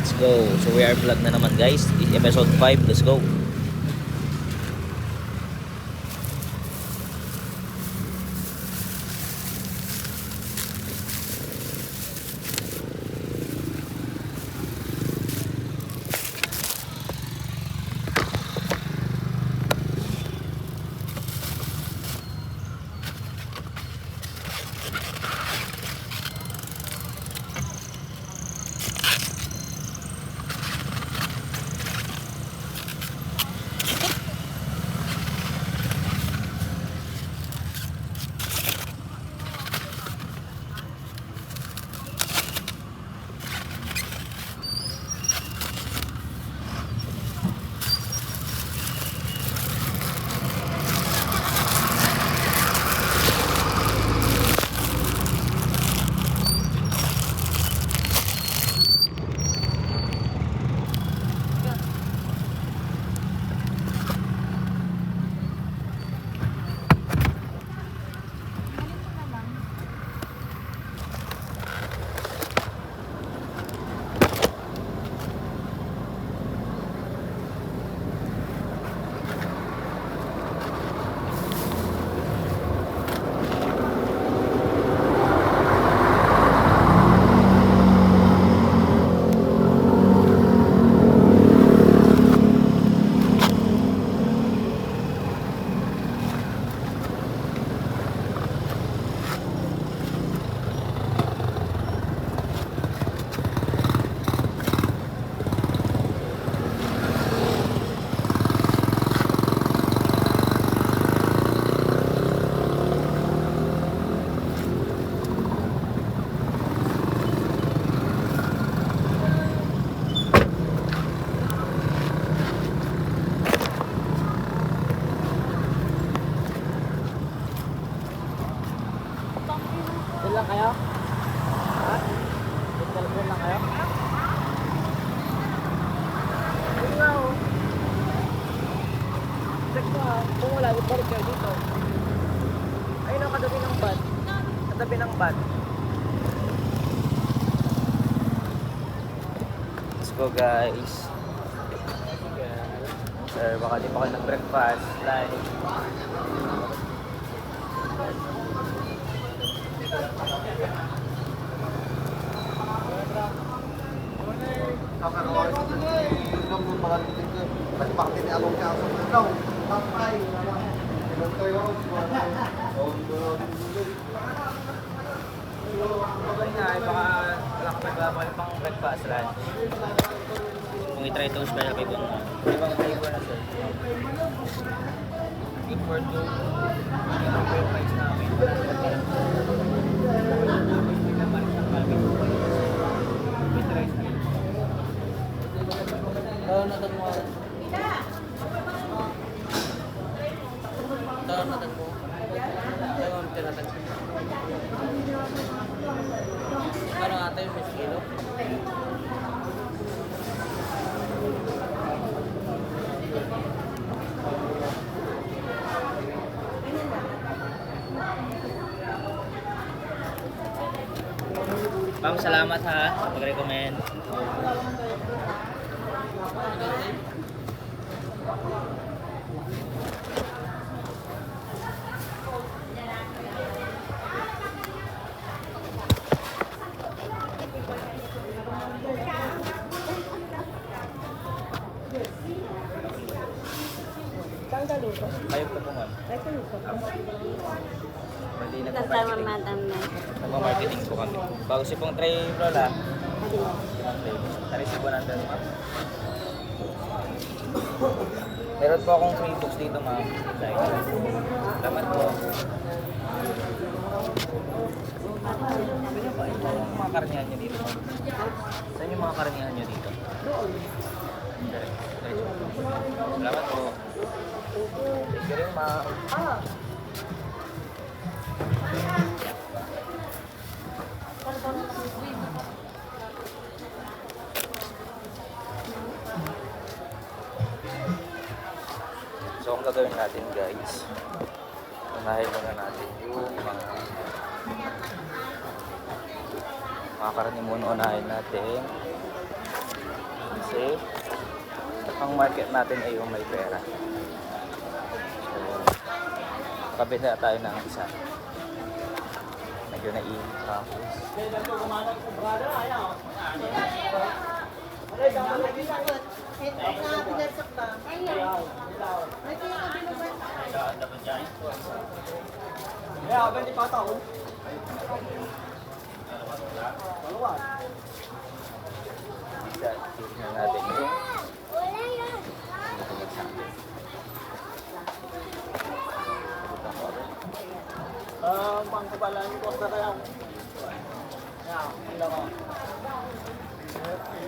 Let's go. So we are vlog na naman guys. Episode 5. Let's go. Doon lang kayo? Ha? Doon lang kayo? Doon nga oh. Check mo ha. Kung wala, iparik kayo dito. Ayun ang katabi ng bad. Katabi ng bad. Let's go guys. Sir, baka di pa kayo nag-breakfast. Like. Baka wala ka magbabalit pang breakfast lunch. Kung i-try itong special kay Bong. Di ba flavor na sir? Good for two. Yung price namin. With rice na. Tawag natin mo. Tawag natin mo. Tawag natin mo. Parang ata yung may kilo. Ma'am, salamat ha sa pag-recommend. Saan ka luto? Kayo po po ma'am. Ay, ka luto. Mali na po Kasama marketing. madam na. Nagma-marketing po kami. Bago si pong tray Lola. Adila. Naresibo natin ma'am. Meron po akong free books dito ma'am. Salamat po. Saan yung mga karnihan nyo dito ma'am? Saan yung mga karnihan nyo dito? Salamat po. Thank you rin ma'am. So, ang gagawin natin guys, unahin muna natin yung mga karne muna unahin natin. kasi ang market natin ay yung may pera. So, kabila tayo ng isa. Medyo naiinit tapos. Tignan natin yung Pangkabalan ko sa kaya. Hindi ko.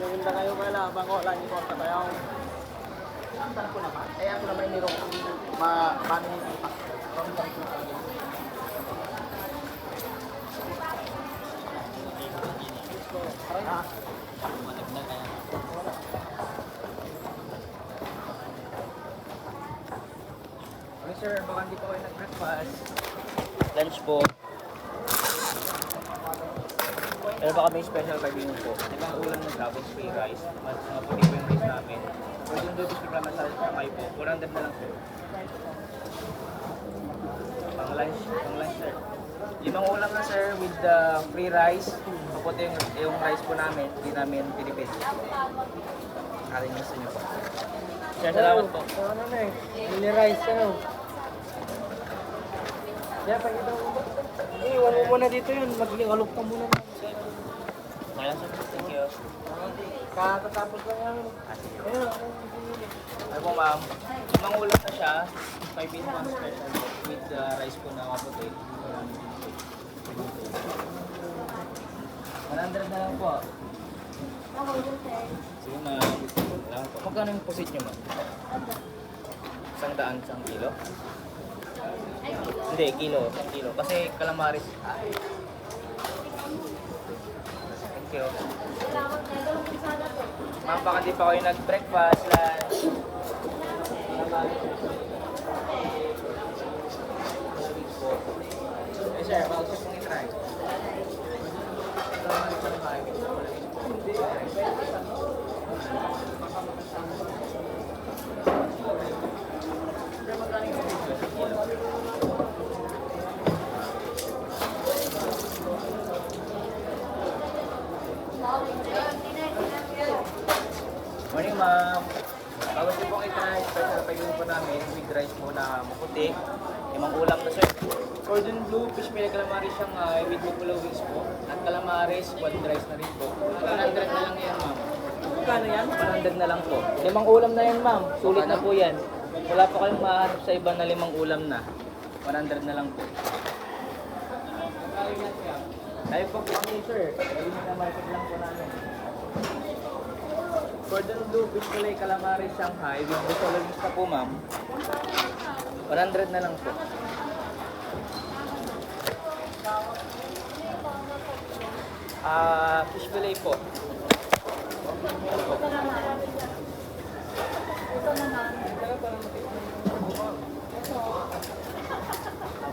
Hindi kayo kaya bangko lang ko sa kaya. Tantan ko naman. Kaya ako naman nirong paano Okay sir, baka hindi po kayo nag-breakfast. Lunch po. Pero baka may special kayo din po. Di ba ang ulam ng tapos free rice? Mas mga puti po yung rice namin. Pwede yung dobi sa masal sa kamay po. 400 na lang po. Pang lunch sir. 5 ulam na sir with the free rice. Maputi yung rice po namin. Hindi namin pinipid. Kaling gusto niyo po. Sir, salamat po. Ano na eh? Mini rice ano? Yeah, pakita mo ba? Iwan mo muna dito yun. Mag-alok ka muna. Kaya sir, thank you. Katatapos lang yan. Ayun. Ano po ma'am, 5 ulam na siya. 5 in 1 special po. With the rice po na maputi. 100 na lang po. Sige ma'am. Lang po. Magkano yung pusit nyo ma'am? 100 isang kilo? Hindi, kilo. 1 kilo. Kasi calamaris. Thank you. Ma'am, baka di pa kayo nag-breakfast, lunch. Eh sir, baka gusto pong i-try. Morning ma'am. Bago po pong i-try, special pagkain po namin with rice po na maputi. 5 ulam na sir. Cordon bleu, fish fillet calamaris siyang with buffalo wings po. At calamaris, quad rice na rin po. 100 na lang yan ma'am. Magkano yan? 100 na lang po. 5 ulam na yan ma'am. Sulit na po yan. Wala pa kayong mahanap sa iba na 5 ulam na. 100 na lang po. Tayo po kami sir. Ayun na market lang po namin. Cordon bleu, fish fillet calamaris Shanghai with buffalo wings na po ma'am. 100 na lang po. Fish fillet po.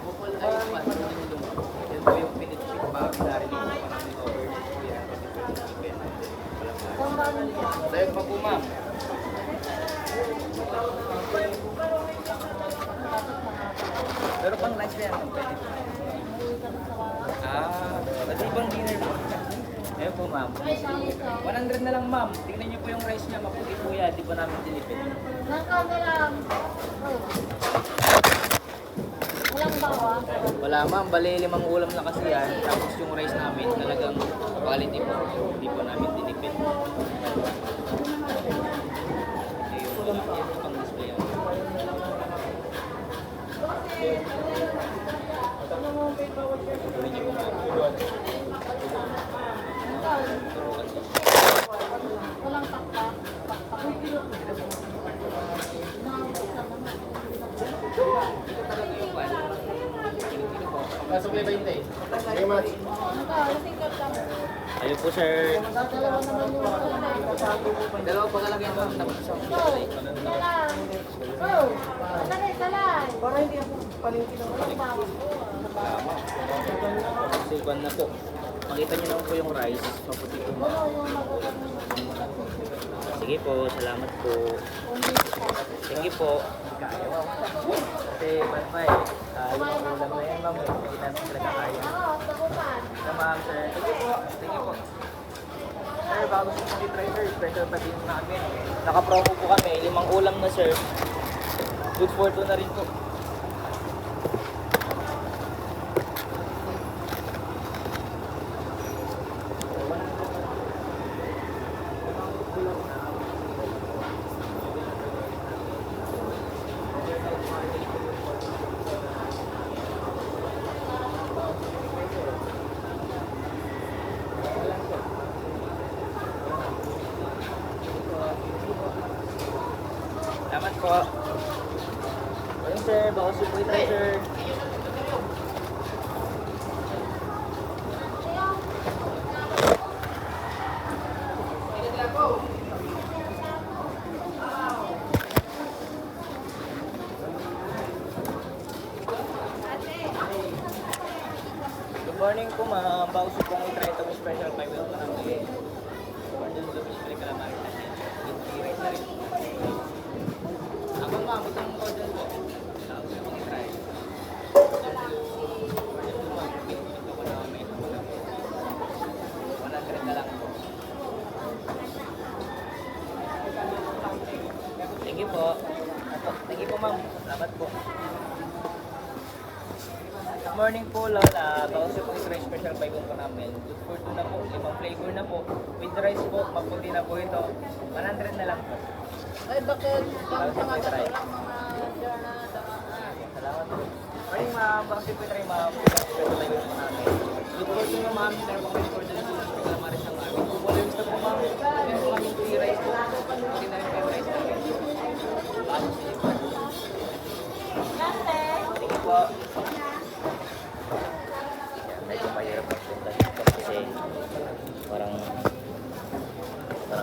Bukol ay pasilong. Yan po yung pinitpit pa. Pinarinig po namin overnight po yan. Tayo pa po ma'am. Pero pang lunch na yan. Pwede ibang dinner po. Ayun po ma'am. 100 na lang ma'am. Tingnan niyo po yung rice niya. Maputi po yan. Di pa namin dinipid. Walang bawa. Wala ma'am. Bali 5 ulam na kasi yan. Tapos yung rice namin talagang quality po. Hindi po namin dinipid. Ayun pang display yan. Tuloy niyo po ma'am. Walang pakpak. Pasok na 20. Very much. Ayun po sir. Dalawa naman yung Dalawa pa lalagyan ma'am. Tapos sa Salay. Oh! Salay! Para hindi ako palingki ng Walang bawa. tama. Kasi kwan na po. Makita niyo naman po yung rice. Maputi po ma'am. Ano yung mag-ulam? Sige Sige po, salamat po. Sige po. Kasi man pa yung ulam na yan ma'am, hindi natin talaga kaya. Oo, tagupan. Na ma'am sir, sige po. Sige po. Sir, bago sa mga try sir, special pa din namin. Naka-promo po kami, 5 ulam na sir. Good for 2 na rin po. Salamat po. Ayun sir, baka si Puy try sir. Good morning po ma'am. Baka si Puy try itong special 5 minutes na namin. Order sa special calamari natin. Yung rice na rin. Abang ma'am, itong order po. Tapos yung mag-try. Order po ma'am. Ito ko na may 100 na lang po. Thank you po. Thank you po ma'am. Salamat po. Good morning po Lola. Bawas yung pag-try special 5 po namin. Good for 2 na po. 5 flavor na po. With rice po. Maputi na po ito. 100 na lang po. Ay, bakit? Bawas yung pag-try. Mga journal. Salamat po. Morning ma'am, baka si Pwede ma'am, special tayo po namin. Good for 2 na ma'am, meron pang for the news, may kalamaris na ma'am. Kung wala yung stock po ma'am, meron po kami 3 rice po. Hindi na rin kayo rice namin. Bago sa iyo po. Thank you po. Medyo mahirap ang punta dito kasi parang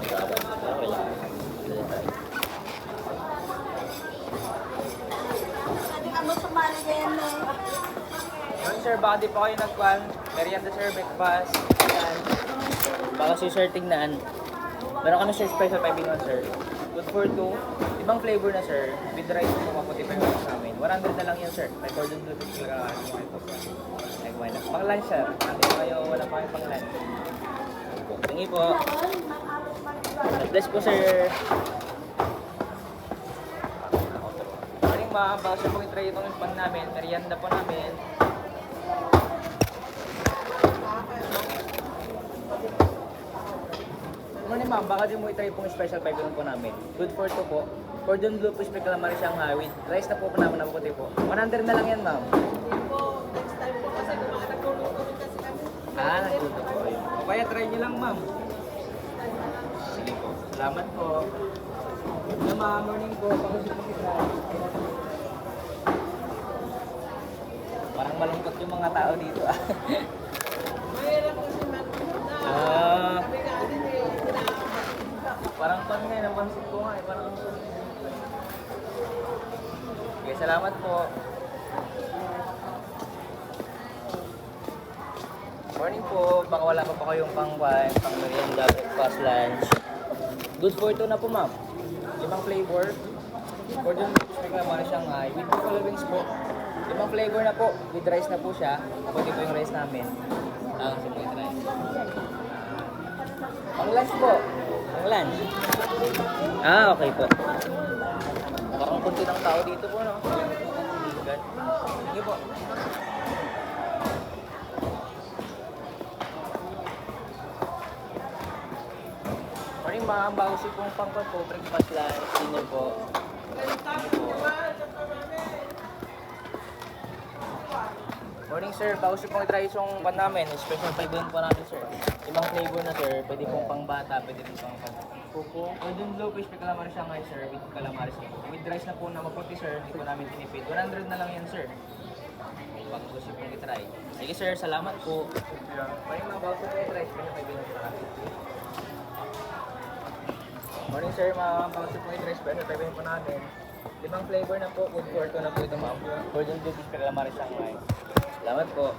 gaban. Pero okay lang. Yun sir, baka di pa kayo nagkuhan. Merienda sir, breakfast. Yan. Baka si sir tignan. Meron kami sir special 5 in 1 sir. Good for 2. Ibang flavor na sir. With rice po maputi pa yung rice namin. 100 na lang yan sir. May cordon bleu talaga kumain na. Pang lunch sir. Hindi pa kayo, wala pa kayo pang lunch. Tingi po. God bless po sir. Morning ma'am, baka siya pong itry itong pan namin. Merienda po namin. Morning ma'am, baka din mo itry pong special 5 po namin. Good for 2 po. Cordon bleu fish may calamari Shanghai with rice na po namin na puti po. 100 na lang yan ma'am. Nagluto po kayo. O kaya try nyo lang ma'am. Sige po. Salamat po. Hello ma'am, morning po. Baka siya pong itry. Parang malungkot yung mga tao dito ah. Parang pan nga, napansin ko nga eh. Parang okay, salamat po. Morning po. Baka wala pa kayong pang merienda, breakfast, lunch. Good for 2 na po ma'am. 5 flavor. Cordon bleu fish may calamari Shanghai with buffalo wings po. 5 flavor na po. With rice na po siya. Pwede po yung rice namin. Kasi po yung rice. Pang lunch po. Pang lunch. Okay po. Parang kunti ng tao dito po, no? Good. Sige po. Morning ma'am, bago si pong pangkot po, breakfast lunch, dinner po. Morning sir, bago si pong i-try yung pan namin, special 5 yun po namin sir. 5 flavor na sir, pwede pong pang bata, pwede pong pang kuko. Cordon bleu fish may calamari Shanghai sir, with calamari sir. With rice na po na maputi sir, hindi po namin tinipid. 100 na lang yan sir. Bago si pong i-try. Sige sir, salamat po. Morning ma'am, bago si pong i-try, special 5 yun po namin. Morning sir, ma'am. Bago si pong i-try, special 5 yun po namin. 5 flavor na po, good for 2 na po ito ma'am. Cordon bleu fish may calamari Shanghai. Salamat po.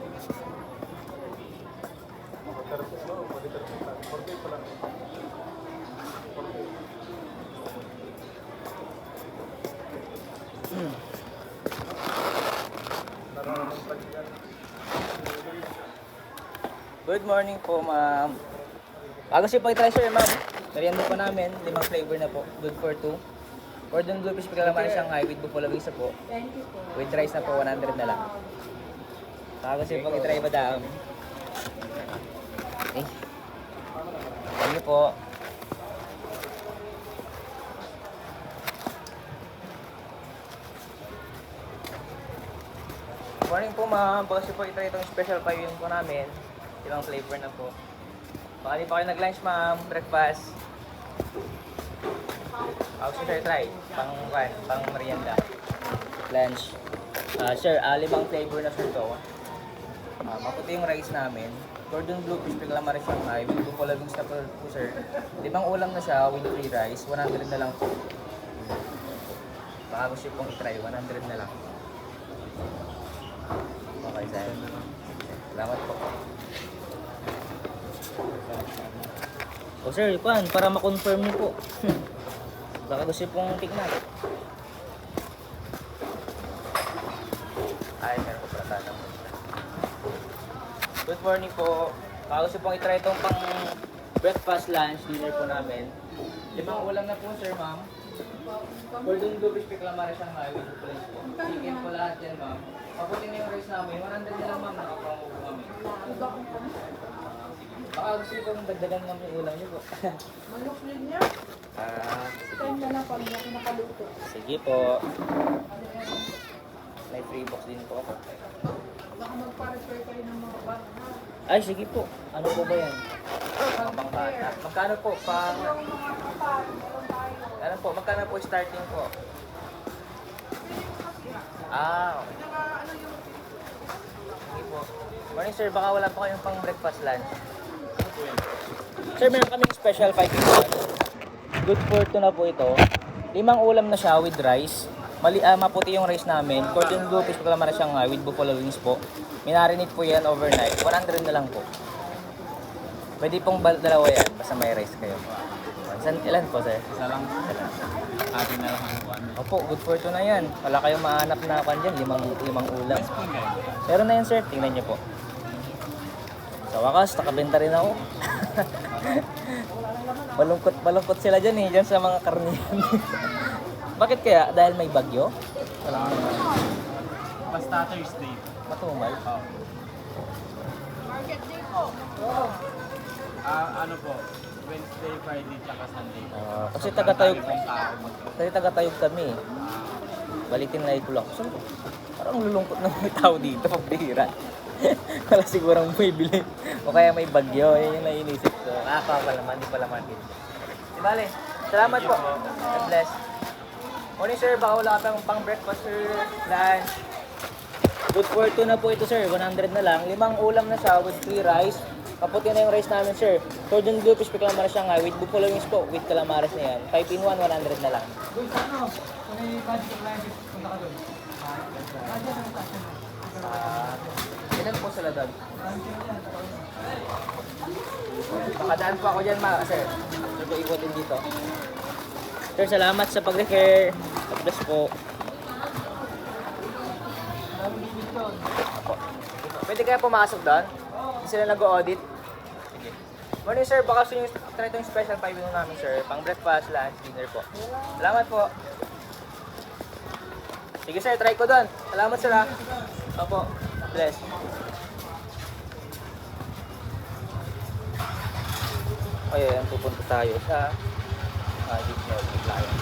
Good morning po, ma'am. Bago siya po i-try, sir, ma'am. Merienda po namin, 5 flavor na po. Good for 2. Cordon bleu fish calamari Shanghai with buffalo wings na po. Thank you po. With rice na po, 100 na lang. Bago siya po i-try, madam. Okay. Thank you po. Morning po, ma'am. Bago siya po i-try itong special pie yun po namin. 5 flavor na po. Baka di pa kayo nag-lunch, ma'am. Breakfast. Bago siya try. Pang merienda. Lunch. Sir, 5 flavor na sir to. Maputi yung rice namin. Cordon bleu fish calamari Shanghai with buffalo wings na po, sir. 5 ulam na siya with free rice. 100 na lang po. Baka gusto pong i-try. 100 na lang. Okay, sir. Salamat po. O sir, pan, para ma-confirm niyo po. Baka gusto pong tignan. Ay, meron ko pala tanong. Good morning po. Baka gusto pong itry itong pang breakfast, lunch, dinner po namin. 5 ulam na po, sir, ma'am. Cordon bleu fish calamari Shanghai with place po. Chicken po lahat yan, ma'am. Paputi na yung rice namin. 100 na lang, ma'am. Nakapango po kami. Baka gusto ko pong dagdagan ng yung ulam niyo po. Manok din niya. Sige. Time na lang pag nakaluto. Sige po. May free box din po ako. Baka magpa-repair kayo ng mga bata. Ay, sige po. Ano po ba yan? Mga pangkata. Magkano po? Ano po? Magkano po starting po? Okay. Sige po. Morning sir, baka wala pa kayong pang breakfast lunch. Sir, meron kaming special 5 in 1. Good for 2 na po ito. 5 ulam na siya with rice. Maputi yung rice namin. Cordon bleu fish calamari Shanghai with buffalo wings po. Minarinate po yan overnight. 100 na lang po. Pwede pong dalawa yan. Basta may rice kayo. Ilan po, sir? Isa lang. Atin na lang ang buwan. Opo, good for 2 na yan. Wala kayong mahanap na kwan dyan. 5 ulam. Meron na yan, sir. Tingnan niyo po. Sa wakas, nakabenta rin ako. Malungkot sila dyan eh. Dyan sa mga karniyan. Bakit kaya? Dahil may bagyo? Walang naman. Basta Thursday. Matumal. Market day po. Ano po? Wednesday, Friday, tsaka Sunday. Kasi taga-tayog Ang tao taga-tayog kami. Balikin na ko lang. So, parang lulungkot na may tao dito. Pagbihira. Wala sigurang may bili. O kaya may bagyo. Yan yung nainisip ko. Di pala market. Di bale. Salamat po. God bless. Morning sir, baka wala kang pang breakfast sir, lunch. Good for 2 na po ito sir, 100 na lang. 5 ulam na siya with 3 rice. Kaputi na yung rice namin sir. Cordon bleu fish calamari Shanghai with buffalo wings po, with calamares na yan. 5 in 1, 100 na lang. Ilan po sila doon? Makadaan po ako dyan sir. Sir ko ikutin dito. Sir, salamat sa pag-refer. God bless po. Apo. Pwede kaya pumasok doon? Hindi sila nag-audit? Sige. Morning sir, baka gusto nyo try itong special 5 in 1 namin sir. Pang breakfast, lunch, dinner po. Salamat po. Sige sir, try ko doon. Salamat sir ha. Opo. Bless. Ayan, pupunta tayo sa Disney Playa.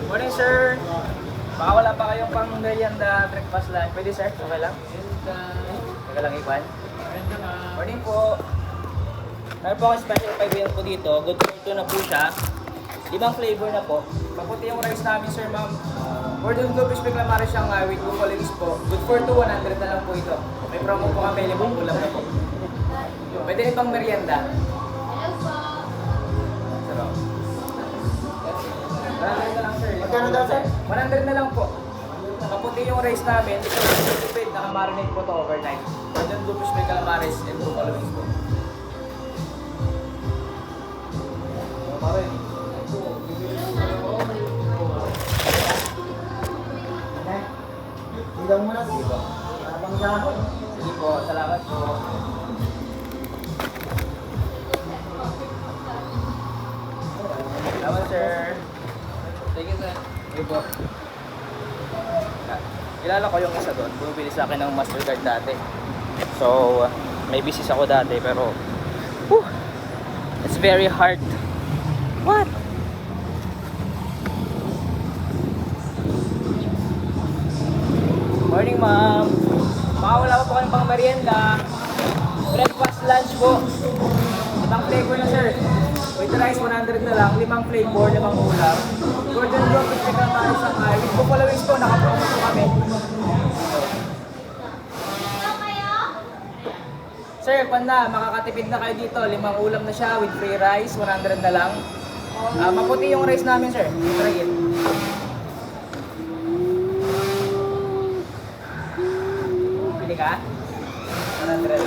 Morning sir. Baka wala pa kayong pang merienda, breakfast, lunch. Pwede sir? Okay lang? Okay lang ikwan? Morning po. Meron po akong special 5 yan po dito. Good for 2 na po siya. 5 flavor na po. Maputi yung rice namin sir ma'am. Cordon bleu fish calamari Shanghai with buffalo wings po. Good for 2, 100 na lang po ito. May promo po kami, 5 ulam na po. Pwede rin pang merienda. Sarap. 100 na lang, sir. Magkano daw, sir? 100 na lang po. Kaputi yung rice namin. Ito yung stupid. Naka-marinate po to overnight. Golden blue fish may calamares and buffalo wings po. Hilang mo na, sige po. Habang dahon. Sige po, salamat po. Salamat, sir. Thank you, sir. Sige po. Kilala ko yung isa doon. Bumibili sa akin ng Mastercard dati. So, may business ako dati pero it's very hard. What? Morning, ma'am. Baka wala pa po kayong pang merienda. Breakfast, lunch po. Ibang flavor na, sir. With rice, 100 na lang. 5 flavor, 5 ulam. Golden Blue fish may calamares ang ay. With buffalo wings po, nakapromo po kami. Sir, panda, makakatipid na kayo dito. 5 ulam na siya with free rice, 100 na lang. Maputi yung rice namin, sir. Try it. Pili ka? 100.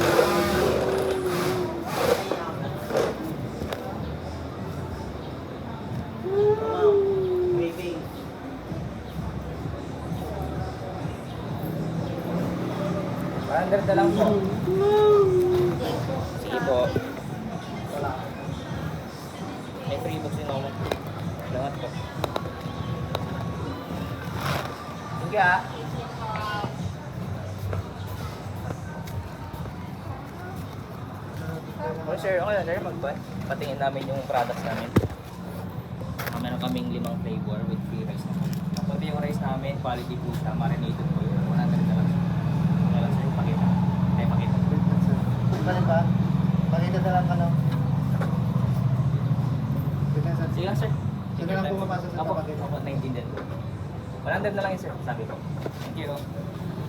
Waiting. 100 na lang po. Sige po. May free box din ako. Salamat po. Sige ah. Oh, sir, okay lang, sir. Patingin namin yung products namin. Meron kaming 5 flavor with free rice naman. Kapag yung rice namin, quality po siya, marinated po yun. 100 na lang siya. Kaya lang, sir, pakita. Kaya pakita. Pa rin ba? Pakita na lang ka lang. Sige lang, sir. Sige lang po mapasa sa Apo, pakita. apo, naintindihan ko. 100 na lang yun, sir. Sabi ko. Thank you.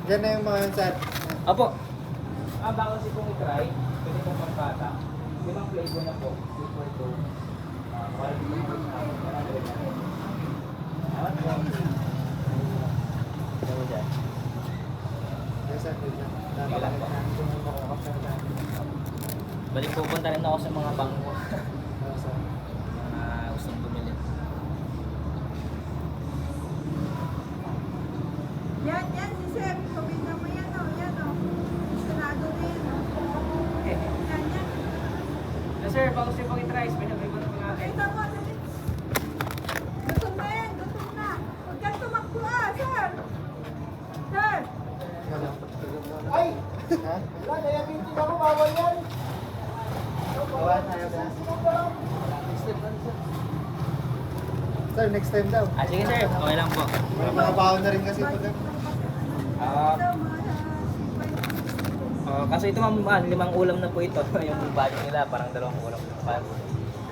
Diyan na yung mga set. Apo. Baka kasi kung i-try, pwede pong pagkata. 5 flavor na po. Super to. Quality po siya. 100 na rin. Salamat po. Ano dyan? Yes, sir. Sige lang po. Balik pupunta rin ako sa mga bangko. Mga gustong bumili. Yan, si Sir. Pabigyan mo yan, o. Yan, o. Sarado rin, o. Yan. Yes, sir, bago siya pang i-try, pinagay ko na po natin. Ay, tama, dali. Gutom na yan, gutom na. Huwag kang tumakbo, Sir. Sir. Ay! Ha? Wala, diabetes ako, bawal yan. Bawal tayo ba? Sir, next time daw. Sige sir, okay lang po. May mga baon na rin kasi pag Kaso ito ma'am, 5 ulam na po ito. Yung budget nila, parang 2 ulam.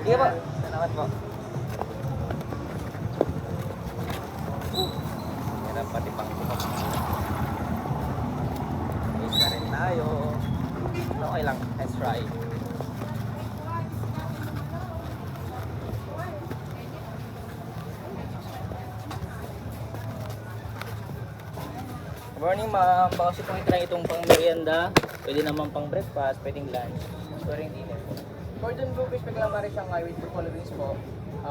Sige po, salamat po. Hirap pati pang ito. Wait na rin tayo. Okay lang, let's try. Good morning ma'am, baka kasi kung itry itong pang merienda, pwede naman pang breakfast, pwedeng lunch, pwedeng dinner po. Golden Blue fish may calamares siyang with buffalo wings po.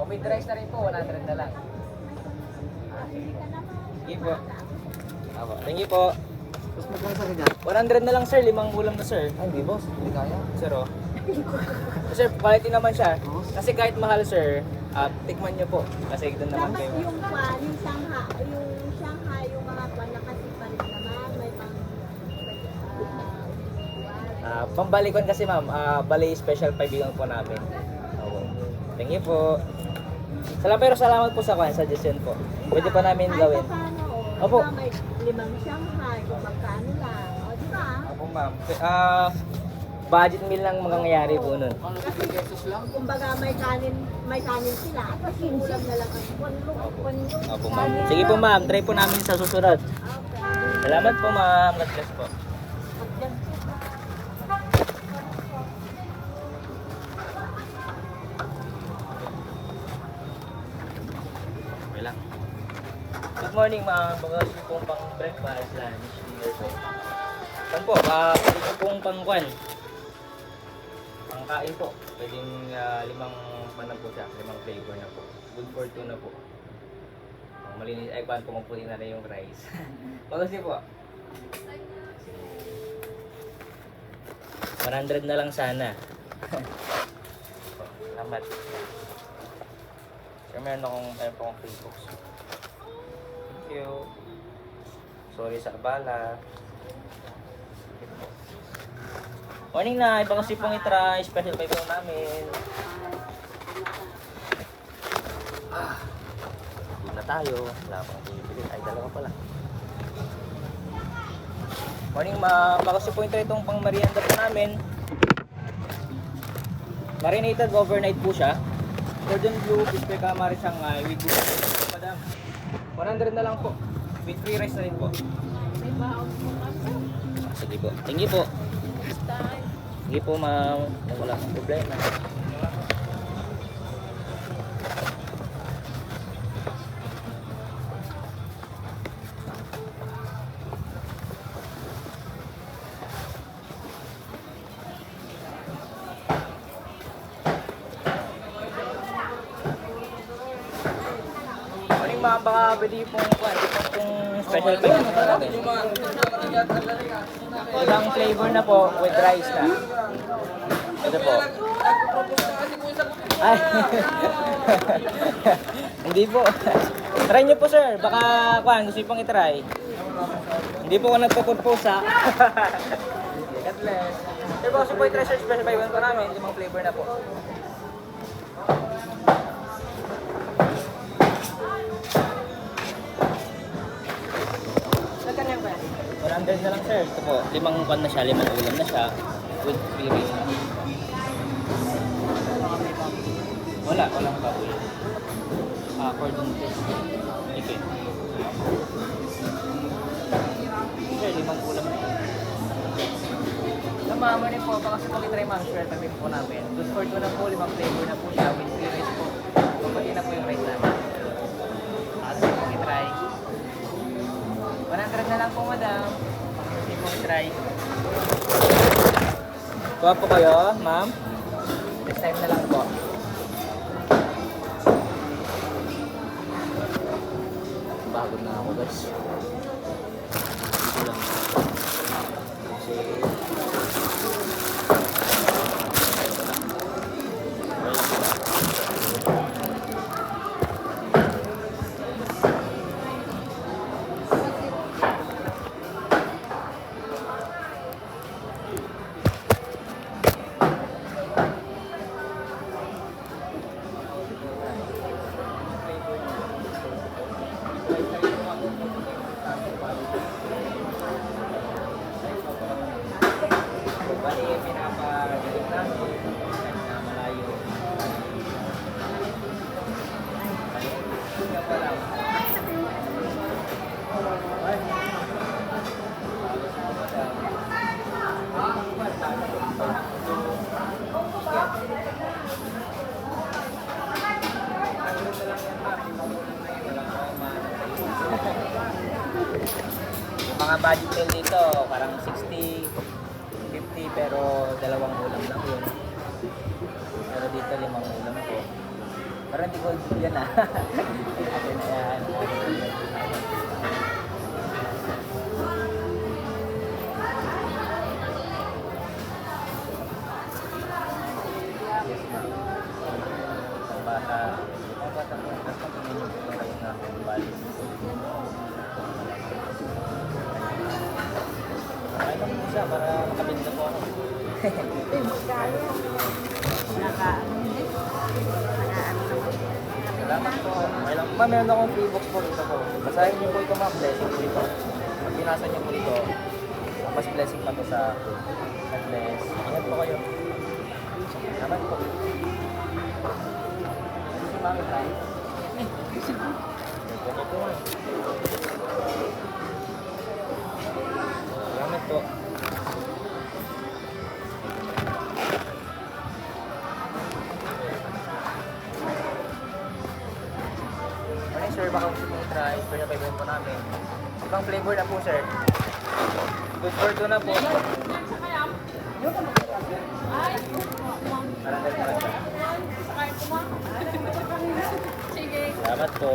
With rice na rin po, 100 na lang. Sige po. Thank you po. Tapos magkano sa kanya? 100 na lang sir, 5 ulam na sir. Ay, hindi boss. Hindi kaya. Sir oh. Sir, quality naman siya. Kasi kahit mahal sir, tikman niyo po. Kasi doon naman Dapat kayo. yung kwan, yung Shanghai, yung mga kwan na kasi palit naman, may pang Pambalikon kasi ma'am, bali special paibigan po namin. Okay. Thank you po. Pero salamat po sa suggestion po. Pwede pa namin gawin. Opo. Opo. May 5 Shanghai, kung magkano lang. O, di ba? Opo ma'am. Budget meal lang mangyayari po nun. Kumbaga may kanin sila. At ulam na lang ang punlong. Opo ma'am. Sige po ma'am, try po namin sa susunod. Okay. Salamat po ma'am. God bless po. Good morning ma'am. Baka gusto pong pang breakfast, lunch, dinner po. Saan po? Gusto pong pangkwan. Pangkain po. Pwedeng 5 pan na po siya. 5 flavor na po. Good for 2 na po. Malinis. Ay, kwan po. Maputi na rin yung rice. Baka gusto po. 100 na lang sana. Salamat. So, meron akong free books. Thank you. Sorry sa abala. Morning na, iba kasi pong itry. Special pay po namin. Good na tayo. Wala pang bibili. Ay, dalawa pala. Morning ma'am. Baka kasi po itong pang merienda po namin. Marinated overnight po siya. Cordon bleu, fish pe calamari Shanghai with buko. Madam, 100 na lang po. With free rice na rin po. Sige po. Thank you po. Sige po ma'am. Wala kang problema. Morning ma'am, baka pwede pong special pay natin. Ibang flavor na po with rice na. Ito po. Ay. Hindi po. Try nyo po sir. Baka gusto nyo pong itry. Hindi po ako nagpo-propose ha. God bless. Sir, baka gusto po itry sir. Special pay po namin. Ibang flavor na po. Nagkanyang ba yan? 100 na lang sir. Ito po, 5 pan na siya, 5 ulam na siya. With free rice na. Walang baboy. Cordon bleu. Okay. Sir, 5 ulam na yun. Mama rin po, baka sa pag-try ma'am, share kami po namin. Good for 2 na po, 5 flavor na po siya with free rice po. Kapati na po yung rice namin. Kasi pag-try. 100 na lang po madam. Kasi pag-try. Kuha po kayo, ma'am. Next time na lang po. Bagod na ako guys. Dito lang. Kasi bali, pinapagaling namin kahit na malayo. Kaya pa lang. Yung mga budget meal dito, parang 60, 50 pero 2 ulam lang yun. Pero dito 5 ulam po. Parang hindi ko yan ah. Atin na yan. Yes ma'am. Isang bata. Ang bata po. Tapos pagpapinin yung rice na bali. Ay, naman po siya para makabinda po ako. Salamat po. Okay lang. Ma'am, meron akong free box po dito po. Basahin niyo po ito ma'am. Blessing po ito. Pag binasa niyo po ito, mas blessing pa to sa God bless. Ingat po kayo. Salamat po. Si mami tayo. Ganito po. Salamat po. Morning sir, baka gusto mong try. Special favorite po namin. Ibang flavor na po, sir. Good for two na po. Parang ganun na siya. Salamat po.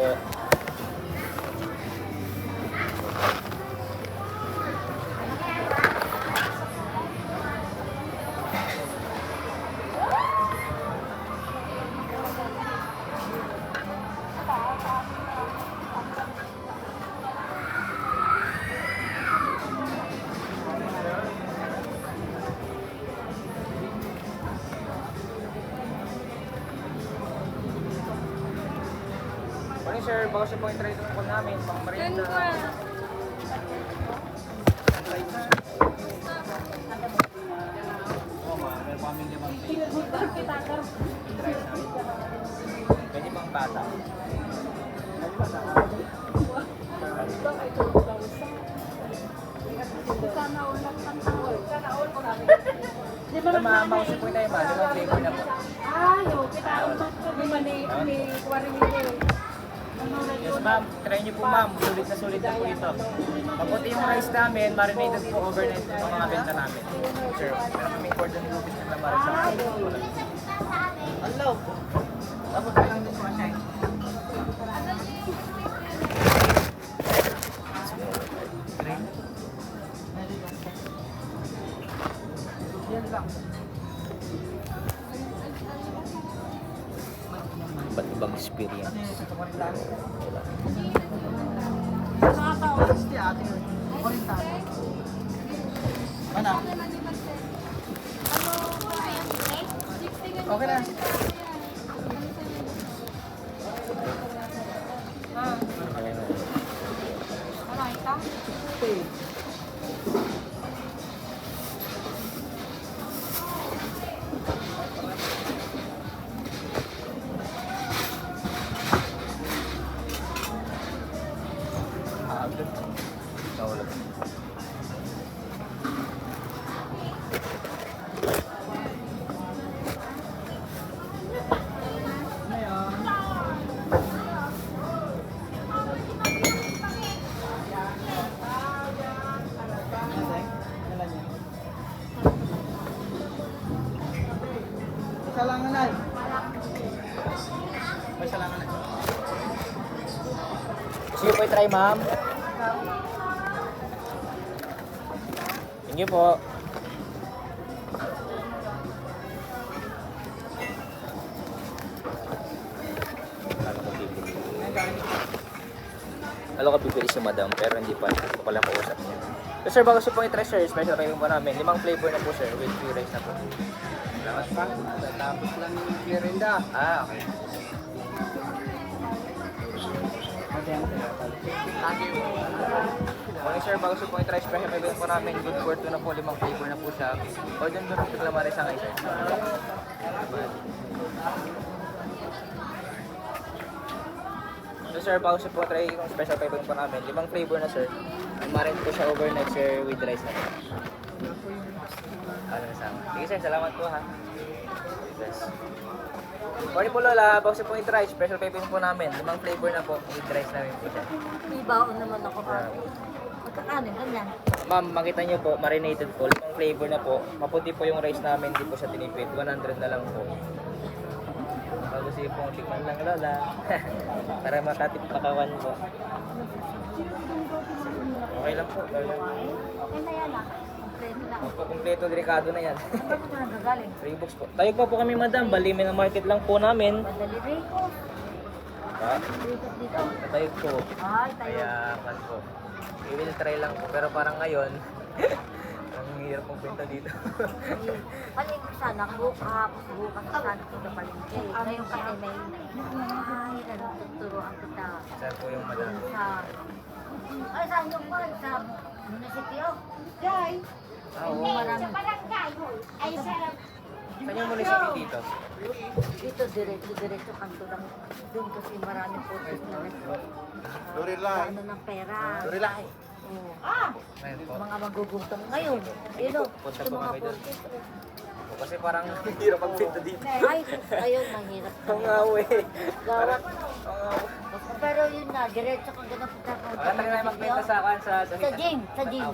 Morning sir, baka siya po i-try ito po namin, pang merienda. Oo ma, meron po kami limang pwede pang bata. Ito ma, mausap po tayo ma, limang flavor na po. Yes ma'am, try nyo po ma'am, sulit na po ito. Mabuti yung rice namin, marinated po overnight ang mga benta namin. Sir, meron kami cordon bleu na marisang. Hello! Tapos lang din po siya. Yan lang. Iba't ibang experience. Mana? Okay na. Salanganan. May salanganan. Sige po i-try ma'am. Thank you po. Alam ko bibili si madam pero hindi pa. Ito pala kausap niya. So sir, bago siya pong i-try sir, special kayo po namin. 5 flavor na po sir with free rice na po. Salamat pa. Tapos lang yung merienda. Ah, okay. Morning sir, bago siya pong i-try special kayo po namin. Good for two na po, 5 flavor na po siya. Order doon ang tiklamari sa ngayon sir. So sir, bago siya po try yung special kayo po namin. 5 flavor na sir. Marin po siya overnight sir with rice na po. Ano nasama? Sige sir, salamat po ha. Yes. Morning po Lola, bago siya po i-try, special kayo po namin. 5 flavor na po with rice namin po siya. May baon naman ako ate. Magkakanin, ganyan. Ma'am, makita niyo po, marinated po. 5 flavor na po. Maputi po yung rice namin, hindi po siya tinipid. 100 na lang po. Bago siya pong tikman lang Lola. Para makatip pakawan po. Okay lang po. Okay na yan ah. Kompleto na. Opo, kompleto, delikado na yan. Saan ko nagagaling? Free books po. Tayo pa po kami madam, Balimin na market lang po namin. Madali rin ko. Dito. Tayo po. Ay, tayo. Kaya, man po. We will try lang po. Pero parang ngayon, ang hirap pong pinta dito. Palengke sana, bukas sana kita palengke. Ngayon kasi may tuturuan kita. Saan po yung madam? Ay, saan yung pa? Sa munisipyo? Jai, Oo. Marami. Saan yung munisipyo dito? Dito, diretso kanto lang. Doon kasi maraming putis na Lorilay. ano ng pera. Lorilay. Oo. Ngayon po. Mga magugutom ngayon. Yun o, Punta ito po mga kami doon. putis. O, kasi parang hirap ang pinta dito. Ay, ayun, mahirap. Ang awe. Gawat. Ang awe. Pero yun na, diretso kang ganun punta ko. Wala tayo na magbenta sa akin sa gym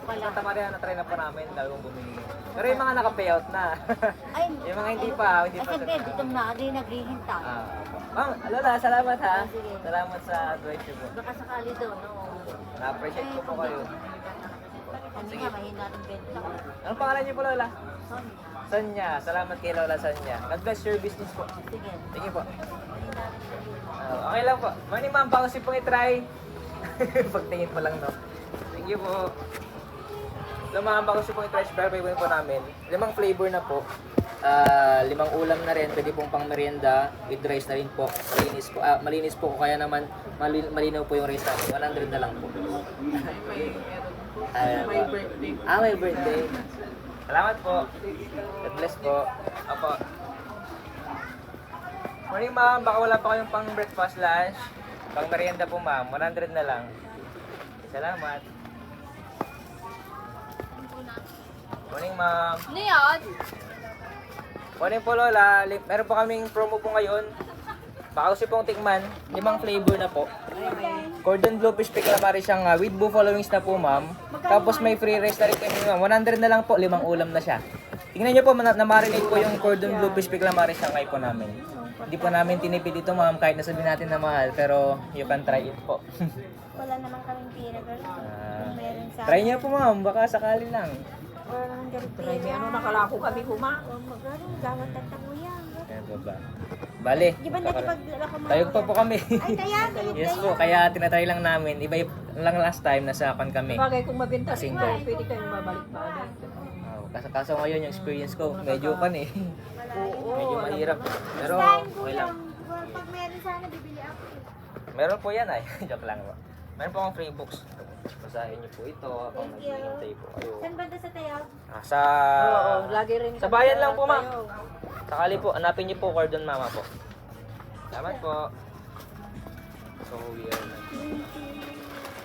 pala. Santa Maria na try na po namin, dami kong bumili. Pero yung mga naka-payout na. Ay, yung mga hindi pa. Ay, siyempre, dito na, hindi naghihintay. Ma'am, Lola, salamat ha. Oh, sige. Salamat sa advice niyo po. Baka sakali doon, no? Na-appreciate ko po kayo. Ano nga, mahina rin benta ko. Anong pangalan niyo po, Lola? Sorry. Sanya. Salamat kay Lola Sanya. God bless your business po. Sige. Sige po. Mahina rin benta. Okay lang po. Morning ma'am, baka kasi pong i-try. Pagtingin pa lang, no? Thank you po. Hello ma'am, baka kasi pong i-try. Pero pwede po namin. 5 flavor na po. 5 ulam na rin. Pwede pong pang merienda. With rice na rin po. Malinis po. Malinis po. Kaya naman malinaw po yung rice namin. 100 na lang po. May birthday. May birthday. Salamat po. God bless po. Apo. Morning ma'am, baka wala pa kayong pang breakfast, lunch. Pang merienda po ma'am, 100 na lang. Salamat. Morning ma'am. Ano yan? Morning po Lola, meron po kaming promo po ngayon. Baka kasi pong tikman, 5 flavor na po. Cordon bleu fish calamari siyang with buffalo wings na po ma'am. Tapos may free rice na rin kami ma'am. 100 na lang po, 5 ulam na siya. Tingnan niyo po, na-marinate po yung cordon bleu fish calamari siyang po namin. Hindi po namin tinipid ito ma'am, kahit nasabihin natin na mahal, pero you can try it po. Wala naman kaming pira, girl. Kung meron sa... Try niyo po ma'am, baka sakali lang. Walang Try me, ano, nakalako kami kuma. Magano, gawat tatamuyan. Ayan po ba? Bale, Di ba nakipaglako mo? tayog pa po kami. Ay, kaya? Yes po, kaya tinatry lang namin. Iba lang last time, nasa akan kami. Bagay kung mabenta Kasing sila, gold. pwede kayong mabalik-balik. Kaso ngayon yung experience ko, medyo pan eh. Medyo mahirap. Pero okay lang. Pag meron sana, bibili ako. Meron po yan ay. Joke lang po. Meron po akong free books. Basahin niyo po ito habang Thank you. naghihintay po kayo. Saan banda sa Tayog? Sa... Oo, lagi rin. Sa bayan lang po ma'am. Sakali po, hanapin niyo po cordon mama po. Salamat po. So we are na.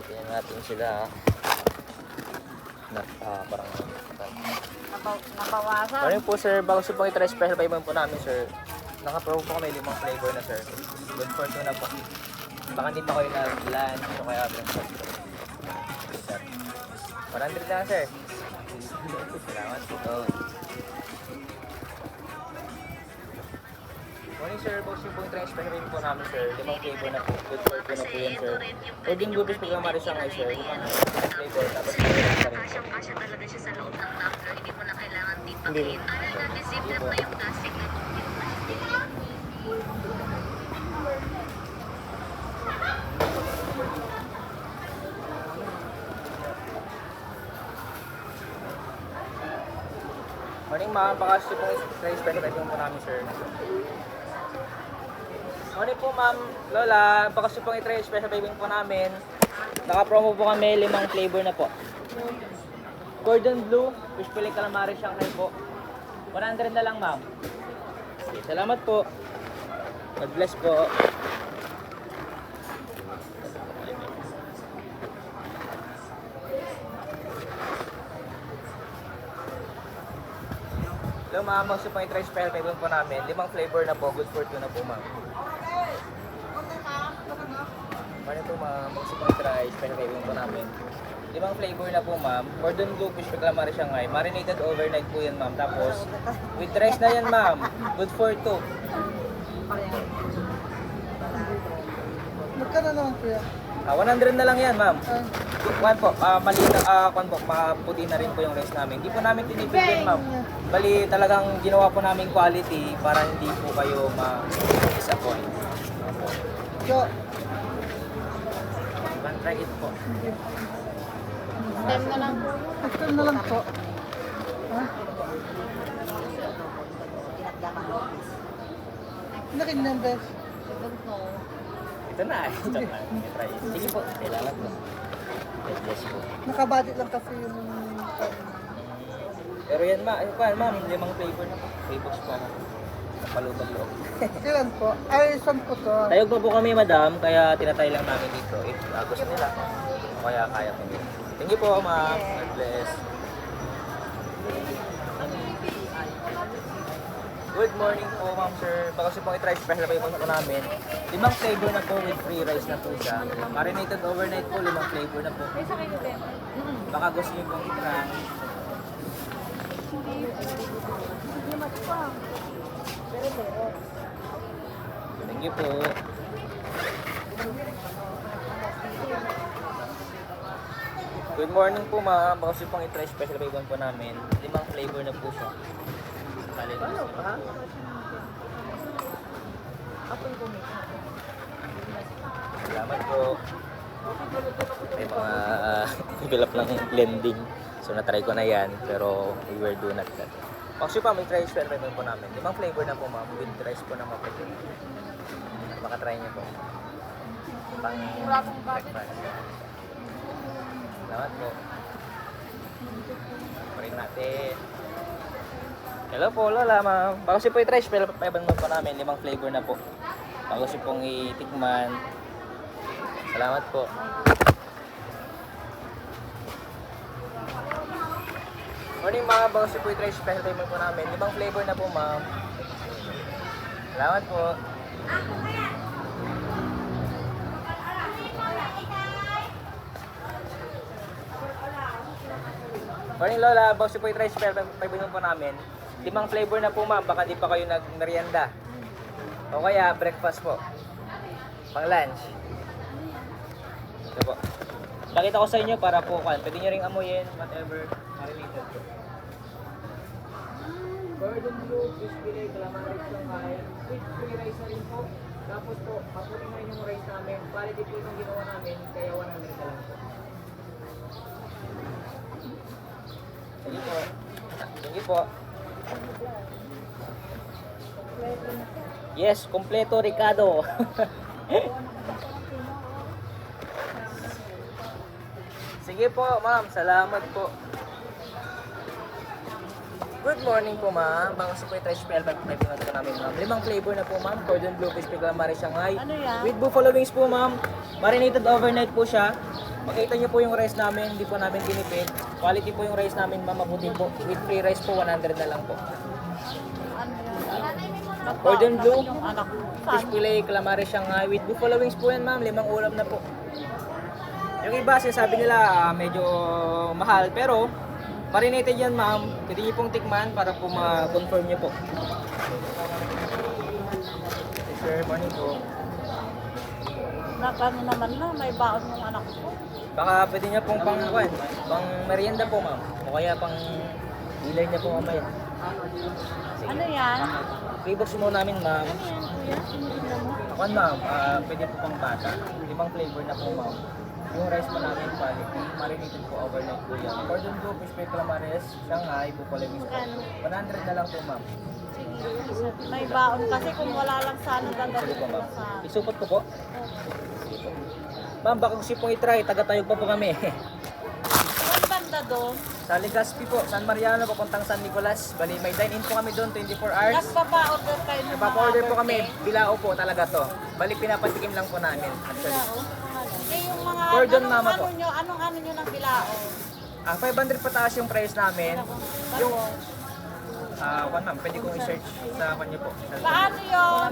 Tingnan natin sila. Parang Nabawasan. Morning po sir, bago siya pong i-try special payment po namin sir. Naka-promo po kami 5 flavor na sir. Good for 2 na po. Baka hindi pa kayo nag-lunch o kaya breakfast. Sir. 100 lang sir. Salamat po. Morning sir, bago siya pong i-try special payment po namin sir. 5 flavor na po. Good for 2 na po yan sir. Pwede yung gupis pag lamari siya ngayon sir. 5 flavor tapos mayroon pa rin po. Kasya talaga siya sa loob ng tumbler. Hindi mo na kailangan Hindi. tipakin. Ano natin, ziplock na yung plastic na Morning ma'am, baka siya pong i-try special payment po namin sir. Morning po ma'am, Lola, baka siya pong i-try special payment po namin. Naka-promo po kami 5 flavor na po. Cordon bleu, fish fillet calamari Shanghai po. 100 na lang ma'am. Okay, salamat po. God bless po. Hello ma'am, gusto pong i-try special payment po namin. 5 flavor na po, good for 2 na po ma'am. Morning po ma'am, gusto pong i-try special payment po namin. 5 flavor na po ma'am. Cordon bleu fish calamari Shanghai. Marinated overnight po yan ma'am. Tapos with rice na yan ma'am. Good for 2. Magkano naman po yan? 100 na lang yan ma'am. Kwan po, maliit na kwan po, maputi na rin po yung rice namin. Hindi po namin tinipid yan ma'am. Bali talagang ginawa po namin quality para hindi po kayo ma-disappoint. Opo. Yo, Try it po. Time na lang po. extend na lang po. Ha? Nakin yan, bes. Ito na eh. Ito na. Try it. Sige po. Kailangan po. Yes po. Nakabudget lang kasi yung... Pero yan ma'am, 5 flavor na po. Flavors po na. Palubag-loob. Ilan po? Ay, saan po to? Tayog pa po kami madam, kaya tinatay lang namin dito. If gusto nila, kaya kaya po. Thank you po ma'am. God bless. Good morning po, ma'am sir. Baka kasi pong i-try special pa po namin. 5 flavor na po with free rice na po siya. Marinated overnight po, 5 flavor na po. Baka gusto niyo pong i-try. Thank you po. Good morning po ma'am. Baka kasi pong i-try special pa po namin. 5 flavor na po siya. Paano ka? Apple ko may. Salamat po. May mga develop lang blending. So na-try ko na yan. Pero we were do not that. Actually pa, may try special pa po namin. 5 flavor na po ma'am. With rice po na maputi. Makatry niyo po. Pang breakfast. Salamat po. Parin natin. Hello po, Lola, ma'am. Bago si po i-try, pero papayaban mo po namin. 5 flavor na po. Bago si pong itikman. Salamat po. Morning, ma'am. Bago si po i-try, special payment po namin. 5 flavor na po, ma'am. Salamat po. Morning, Lola. Bago si po i-try, special payment po namin. 5 flavor na po, ma'am. Baka di pa kayo nag-merienda. O kaya, breakfast po. Pang lunch. Ito po. Pakita ko sa inyo para po kan. Pwede nyo ring amuyin, whatever. Marinated po. Gordon blue, fish fillet, calamari, shanghai. With free rice na rin po. Tapos po, mapunin na rin yung rice namin. Quality po itong ginawa namin, kaya 100 na lang po. Sige po. Sige po. Yes, kompleto Ricardo. Sige po, ma'am. Salamat po. Good morning po, ma'am. Bangos po yung trash bell. May pinagawa namin, ma'am. 5 flavor na po, ma'am. Cordon bleu, fish pickle, calamari, shanghai. Ano yan? With buffalo wings po, ma'am. Marinated overnight po siya. Makita niyo po yung rice namin. Hindi po namin tinipid. Quality po yung rice namin, ma'am. Mabuti po. With free rice po, 100 na lang po. Cordon bleu, fish fillet, calamari, shanghai. With buffalo wings po yan, ma'am. 5 ulam na po. Yung iba, sinasabi nila medyo mahal. Pero, marinated yan, ma'am. Pwede niyo pong tikman para po ma-confirm niyo po. Sir, morning po. Nakano naman na, may baon ng anak ko. Baka pwede niya pong pang merienda po, ma'am. O kaya pang dinner niya po mamaya. Sige. Ano yan? Flavors mo namin, ma'am. Ano yan, kuya? Sinisila mo? Ako, ma'am, pwede po pang bata. 5 flavor na po, ma'am. Yung rice po namin, quality. Marinated po overnight po yan. Cordon bleu, fish pickle, calamares, shanghai, buffalo wings po. 100 na lang po, ma'am. Sige. May baon kasi kung wala lang sana Sige gagawin po, ko ma'am. sa... Isupot ko po. Sige po. Ma'am, baka gusto pong itry, taga-tayog pa po kami. Saan banda doon? Sa Legazpi po, San Mariano, papuntang San Nicolas. Bali, may dine-in po kami doon, 24 hours. Nagpapa-order kayo ng Nagpapa-order po kami, birthday? bilao po talaga to. Bali, pinapatikim lang po namin. Actually. Bilao? Hindi yung mga... Cordon anong mama ano po. nyo, anong ano nyo ng bilao? 500 pataas yung price namin. Yung, Tapos, ma'am, pwede kong i-search sa kanya po. paano yun?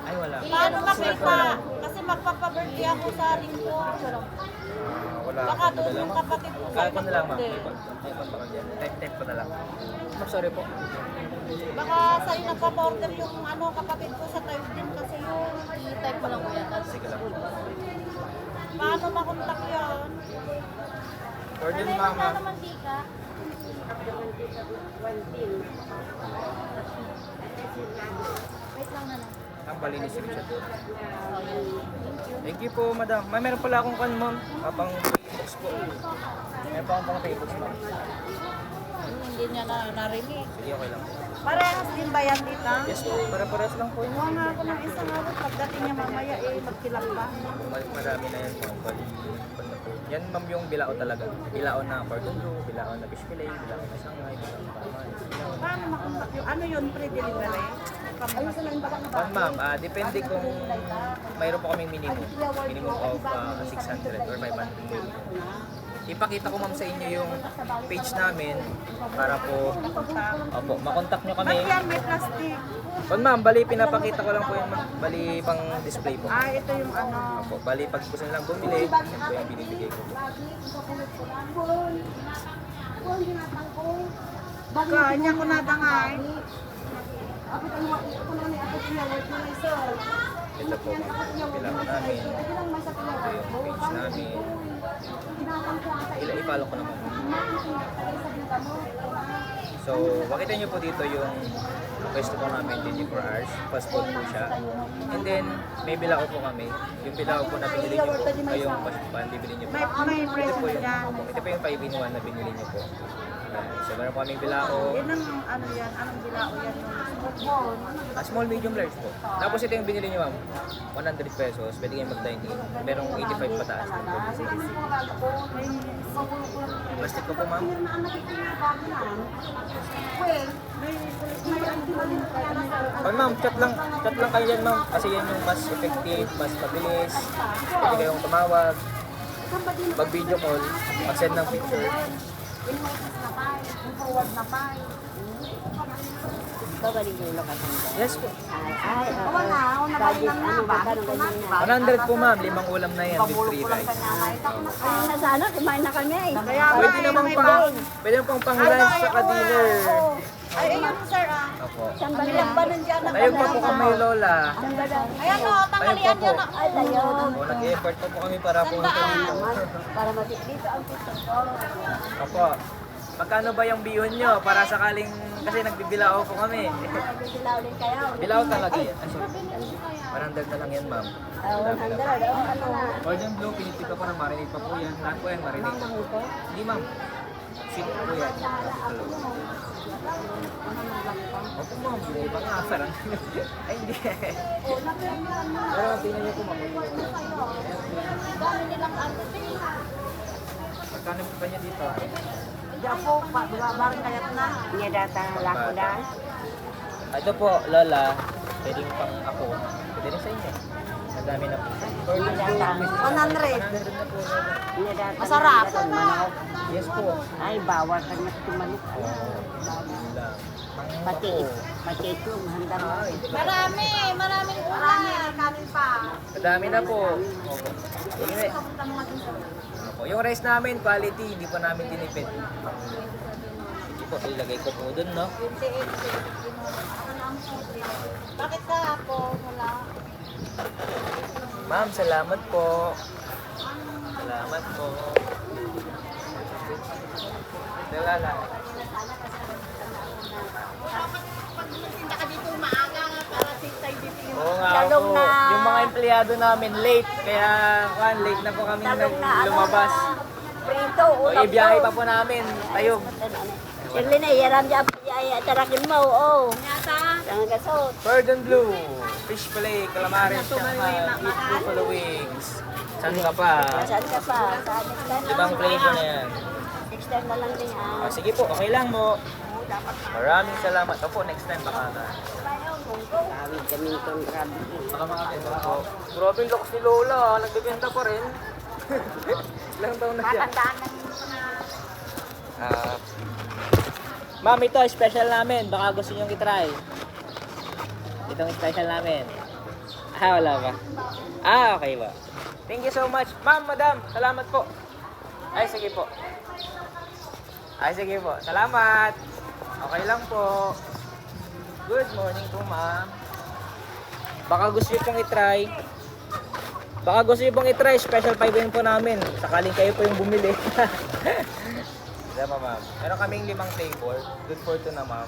Ay, wala. Paano Sulat ko na makita? lang. Kasi magpapa-birthday ako sa linggo. Wala. Baka akong doon dala, yung ma'am. kapatid ko Kaya ko na lang, ma'am. mag-birthday. May kontak ko dyan. Type ko na lang. Ma'am, sorry po. Baka sa'yo nagpapa-order yung ano, kapatid ko sa tayo din kasi yung i-type mo lang kuya. Sige lang. Paano makontak yan? Cordon mama. mantika? Wait lang na lang. Ang balinis yung chat. Thank you po, madam. May meron pala akong kan, ma'am. Pang box po. Meron pa akong pang tables, ma'am. Hindi niya na narinig. Sige, okay lang po. Parehas din ba yan dito? Yes po, para-paras lang po yun. Kuha nga ako ng isang araw. Pagdating niya mamaya magkilang pa. Marami na yan, ma'am. Bali, yan, ma'am, yung bilao talaga. Bilao na cordon bleu, bilao na fish fillet, bilao na shanghai, bilao na calamares. Paano makontak yun? Ano yun? Pre-delivery? kami mag- Ma'am, depende kung mayroon po kaming minimum of 600 or 500 minimum. Ipakita ko ma'am sa inyo yung page namin para po makontak nyo kami. Yan, may plastic. Ma'am, bali pinapakita ko lang po yung bali pang display po. Ito yung ano. Opo, bali pag gusto nilang bumili, yun po yung binibigay ko. Kanya ko na tangay. Ito po ma'am, bilang namin. Ito yung page namin. I-follow ko naman. So, makita nyo po dito yung pwesto po namin, 24 hours. Fast food po siya. And then, may bilao po kami. Yung bilao po na binili nyo po, ay yung bibili nyo po. May Ito presyo po yung, dyan. ito po yung 5-in-1 na binili nyo po. So, meron po kaming bilao. Yan ang ano yan, anong bilao yan. Small, medium, large po. Tapos ito yung binili nyo ma'am, 100 pesos. Pwede kayong mag-dine in. Merong 85 pataas. Plastic ko po ma'am. Oh, ma'am, chat lang kayo yan ma'am. Kasi yan yung mas effective, mas mabilis. Pwede kayong tumawag, mag-video call, mag-send ng picture. Babalik yung lokasyon. Yes po. Budget, ano ba? 100 po ma'am, 5 ulam na yan with free rice. Nasa ano, kumain na kami eh. Pwede namang pang lunch sa dinner. Ay, ayun sir ah. Opo. Saan ba lang ba nandiyan? Tayo pa po kami lola. Ayan o, tanghalian po. yan na. Ay, tayo. O, nag-effort po kami para pumunta dito. Para matikita ang pizza ko. Opo. Magkano ba yung bihon nyo? Para sakaling, kasi nagbibilao po kami. Dilaw din kayo. Bilao talaga yan. Ay, sorry. 100 na lang yan, ma'am. 100. Ano na? Golden Blue, pinipig ko po ng marinate pa po yan. Lahat po yan, marinate. Hindi, ma'am. Sweet po yan. Opo, ma'am. Hindi pa nga. Sarang. Ay, hindi. Pero, tingnan niyo po, ma'am. Magkano po ba niya dito? Diyan po, barang kayat na. Niya data lako da. Ito po, lola. Pwedeng pang ako. Pwede rin sa inyo. Madami na po. Golden Blue, 100. 100 na po. Niya data. Masarap. Yes po. Ay, bawal ka na tumalit. Yun lang. Pati, pati ito, mahanda mo. Maraming ulam. Kanin pa. Madami na po. Opo. Sige. Opo. Yung rice namin, quality, hindi po namin tinipid. Sige po, ilagay ko po dun, no? Bakit ka ako? Wala. Ma'am, salamat po. Salamat po. Dalala. Oo nga Talong po. na. Yung mga empleyado namin late, kaya late na po kami lumabas. Prito, O, ulam ibiyahe pa po namin. Tayog. Sirli na, yaram dyan po ay tarakin mo, oo. Ang gasot. Cordon Blue, fish fillet, calamares, Shanghai, beef buffalo wings. Saan ka pa? Saan ka pa? Saan ka na? Ibang flavor na yan. 6 na lang din ah. Sige po, okay lang mo. Maraming salamat. Opo, next time baka na. Tawid kami itong grabe. Baka makakita po. Grabe yung looks ni Lola, nagbibenta pa rin. Ilang taon na siya. Matandaan na Ma'am, ito special namin. Baka gusto nyo i-try. Itong special namin. Wala ba? Okay ba? Thank you so much. Ma'am, madam, salamat po. Ay, sige po. Ay, sige po. Salamat. Okay lang po. Good morning po, ma'am. Baka gusto nyo pong i-try. Baka gusto nyo pong i-try. Special 5 po namin. Sakaling kayo po yung bumili. Diba, ma'am? Meron kaming 5 table. Good for 2 na, ma'am.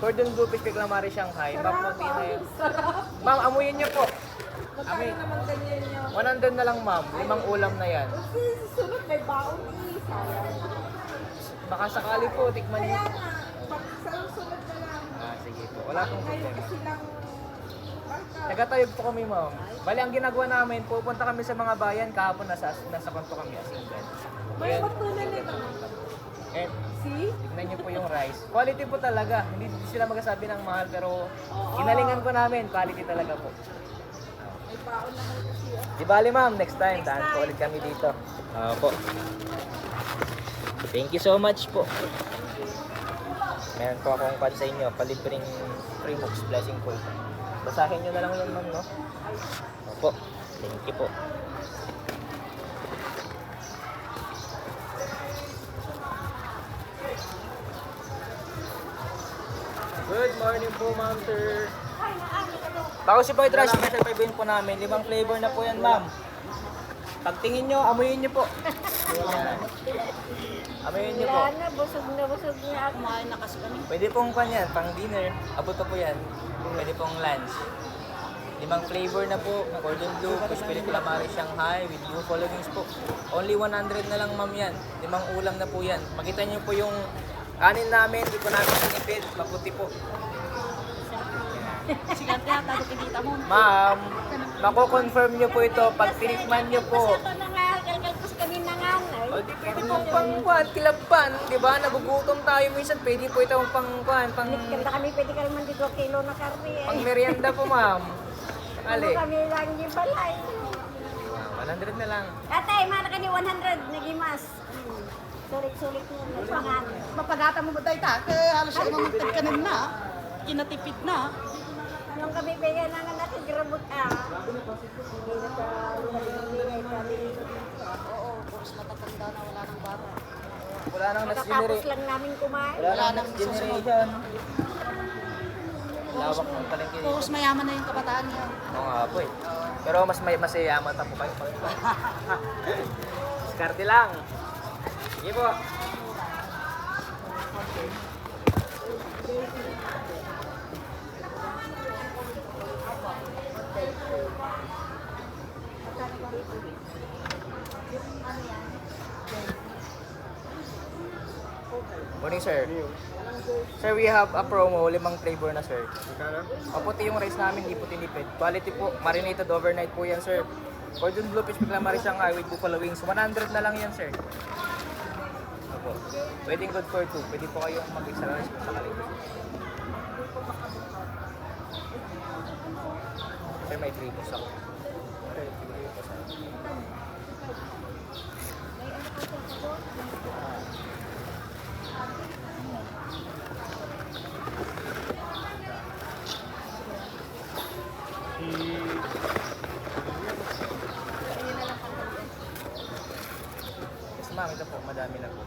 Cordon Bleu fish calamari Shanghai. Ma'am, puti na yun. Ma'am, amuyin niyo po. Amoy. 100 na lang, ma'am. 5 ulam na yan. Sunod may baon Baka sakali po, tikman niyo. Kaya nga, sa sunod na lang. Sige po. Wala pong problema. Silang Tagatayog po kami, ma'am. Bali, ang ginagawa namin, pupunta kami sa mga bayan. Kahapon nasa kanto kami, Asinggan. may patunan nito. And See? tignan nyo po yung rice. Quality po talaga. Hindi sila magsasabi ng mahal pero ginalingan po namin. Quality talaga po. May baon naman kasi. Di bali ma'am, next time. Daan po ulit kami dito. Po. Thank you so much po. Meron po akong pan sa inyo. Palibreng free books blessing po ito. Basahin nyo na lang yun ma'am, no? Opo. Thank you po. Good morning po, ma'am, sir. Bako si Boy Trash, special 5 yun po namin. 5 flavor na po yan, ma'am. Pagtingin nyo, amuyin nyo po. Yan. Amuyin nyo po. Wala na, busog na ako. Kumain na kasi kami. Pwede pong pan yan, pang dinner. Abot pa po yan. Pwede pong lunch. 5 flavor na po. Cordon Bleu, Puspili Calamari Shanghai with buffalo wings po. Only 100 na lang, ma'am, yan. 5 ulam na po yan. Makita nyo po yung kanin namin. Hindi po namin sinipid. Maputi po. Sigante yata ito pinita mo. Ma'am, mako-confirm nyo po ito pag tinikman nyo po. Ito na nga, kalkalpos kami na nga. O di pwede po pang kilagpan, di ba? Nagugutom tayo minsan, pwede po ito pang Kanta kami, pwede ka naman dito kilo na karne eh. pang merienda po, ma'am. Ano Ali, kami lang yung balay. 100 na lang. Tatay, mana ka ni 100, nagimas. Sulit-sulit mo, nagpangan. Mapagata mo ba tayo ta? Kaya halos siya mamagtag ka na. Kinatipid na. Nung kami bigyan na nga natin, grabot Hindi na sa bigay kami. Oo, puros matatanda na wala nang bata. Wala nang next Kakapos generation. lang namin kumain. Wala nang next generation. Lawak ng palengke dito. Puros mayaman na yung kabataan niya. Oo nga po eh. Pero mas masayaman pa po kayo. Diskarte lang. Sige po. Morning, sir. Sir, we have a promo, 5 flavor na, sir. Maputi yung rice namin, hindi po tinipid. Quality po, marinated overnight po yan, sir. Cordon Bleu, Fish Calamari Shanghai with buffalo wings. 100 na lang yan, sir. Opo. Pwedeng good for 2. Pwede po kayong mag-extra rice kung sakali. Sir, may 3 po sa ako. Yes, ma'am, ito po, madami na po.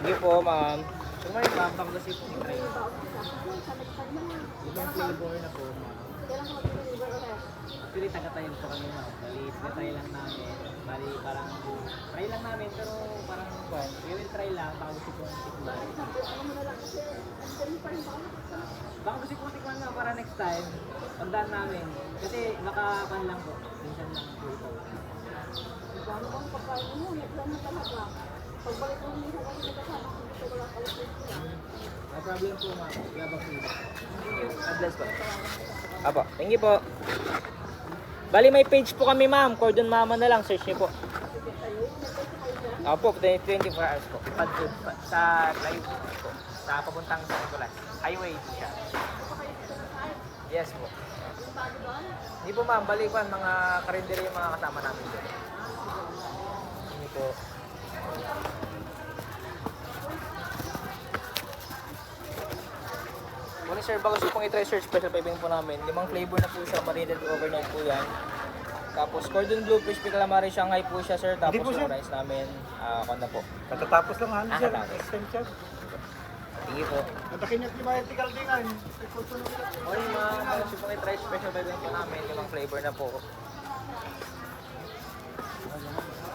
Thank you po, ma'am. Kung may babang kasi po ni Try. Ibang flavor na po, ma'am. Actually, taga-tayin po kami, ma'am. Bali, try lang namin. Bali, parang try lang namin, pero parang we will try lang. Baka gusto po ng tikman. Baka gusto po tikman na para next time. Tandaan namin. Kasi nakapan lang po. Minsan lang po ito. Ano bang pagkain mo? Naglaman talaga. Pagbalik mo nito kasi nagkasama kung gusto ko lang kalit No problem po, ma'am. Labang po. God bless po. Apo, thank you po. Bali, may page po kami, ma'am. Cordon Mama na lang. Search niyo po. Opo, 24 hours po. Sa live po. Sa papuntang sa Nicolas. Highway po siya. Yes po. Hindi po, ma'am. Bali po, mga karinderi yung mga kasama namin doon. Hindi po. Muna sir, bago siya pong i-try sir, special piping po namin. 5 flavor na po siya, marinated overnight po yan. Tapos cordon bleu, crispy calamari Shanghai po siya sir. Tapos yung rice namin, kanda po. Katatapos lang ano sir. Katatapos. Extension. Sige po. Natakin niya yung mga tikal din ay. Morning ma'am, bago siya pong i-try special piping po namin. 5 flavor na po.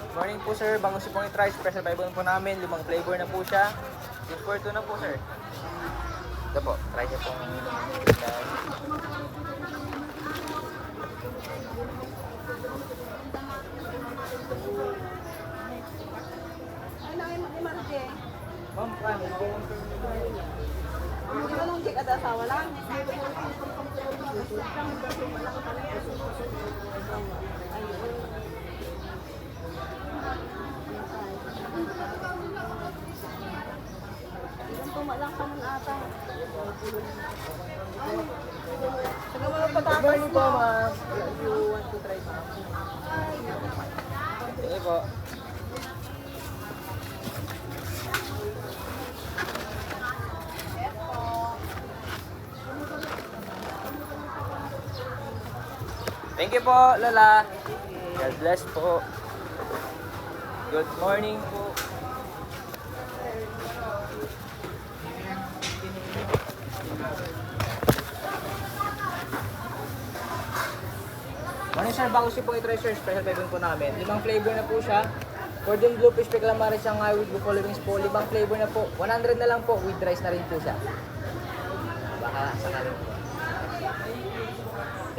Morning po sir, bago si pong i-try, special buy po namin, 5 flavor na po siya. 2 for 2 na po sir. Ito po, try niyo pong Ay, na kayo mag-imarje. Ma'am, promise po. Hindi ko nung check at asawa lang. Tumalang ka nun ata. Sige mo lang Good patatas morning po mo. ma'am. If you want to try ma'am. Sige po. Thank you po, Lola. God bless po. Good morning po. Morning sir, bago si po i-try sir, special payment po namin. 5 flavor na po siya. Cordon bleu, fish pick calamari, Shanghai with buffalo wings po. 5 flavor na po. 100 na lang po, with rice na rin po siya. Baka sakalin po.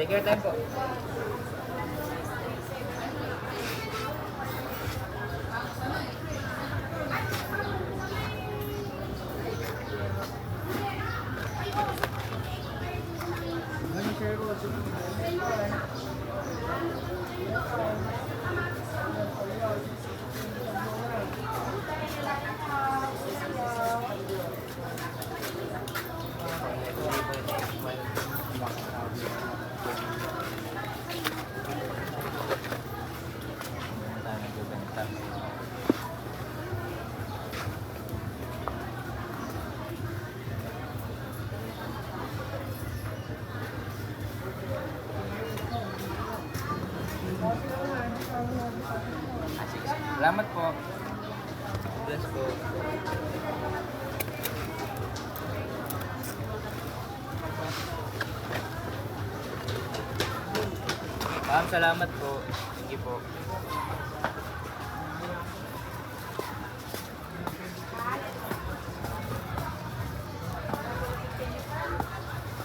Take your time po. Salamat po. Bless po. Ma'am, salamat po. Thank you po.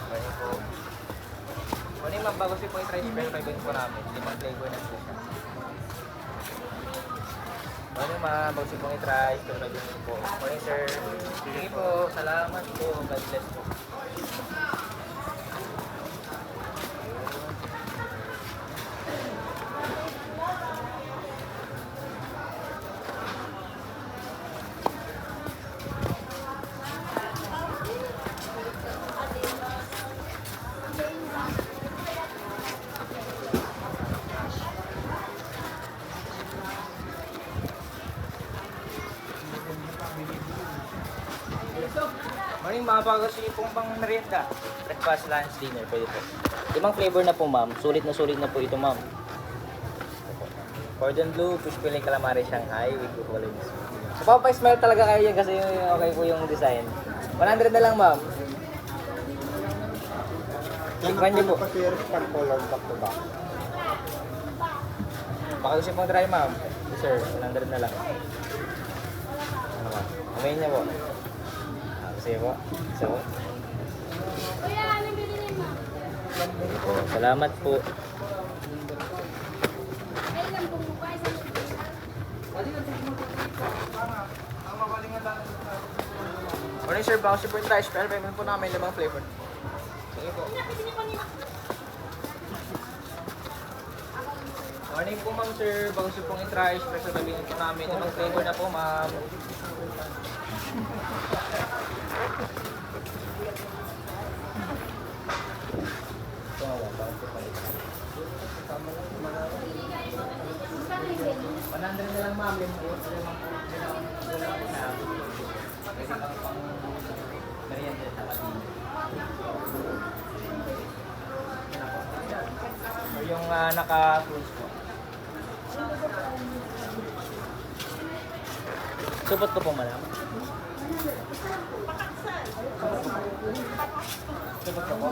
Morning po. Morning ma'am, bago si po i-try special payment po namin. 5 flavor na po siya. Morning ma'am, bago si po i-try special payment po. Morning sir. Sige po, salamat po. God bless po. Morning mga bago si pong pang merienda. Breakfast, lunch, dinner. Pwede po. 5 flavor na po ma'am. Sulit na po ito ma'am. Cordon bleu, fish fillet calamari, Shanghai with buffalo wings. So papa-smell talaga kayo yan kasi okay po yung design. 100 na lang ma'am. Tikman niyo po. Pasir pag color back to back. Baka gusto pong try ma'am. Sir, 100 na lang. Ano ba? Amayin niya po. Sige po. So, salamat po. Morning sir, baka super try. Special payment po namin 5 flavor. Sige po. Morning po ma'am sir, baka super pong i-try. Special payment po namin 5 flavor na po ma'am. Panandrin na lang ma'am, limang po. Kasi kang pang merienda sa kanina. Or yung naka-cruise po. Supot ko po malam. Supot ko po.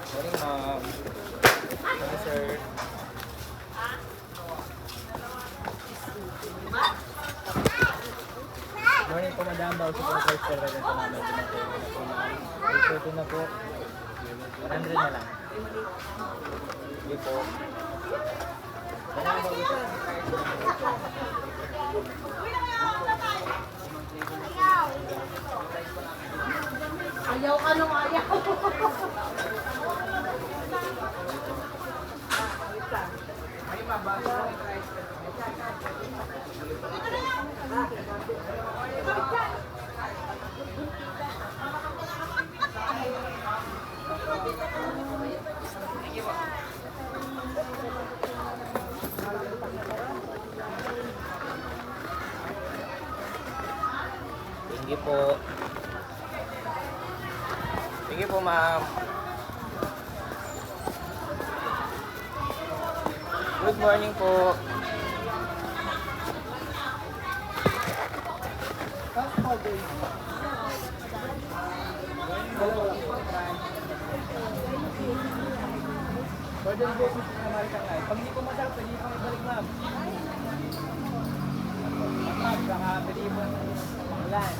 Morning, ma'am. Morning, sir. Morning po, madam. Bawas po ang first call. Kaya po namin. Ito na po. 100 na lang. Hindi po. Kailangan ba Ayaw ka nung ayaw. Sige po. Sige po, ma'am. Good morning po. Golden Goose is American Life. Pag hindi po masarap, pwede po ibalik, ma'am. Ma'am, baka pwede po ulan.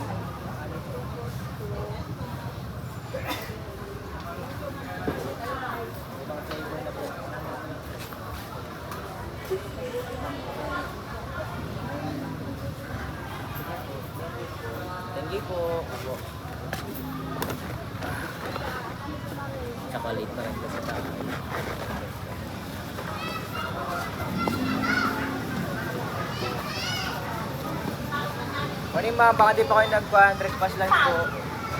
Ibang flavor na po. Thank you po. Ako. Chocolate pa rin po sa tayo. Morning, ma'am. Baka di pa kayo nag-breakfast lunch po.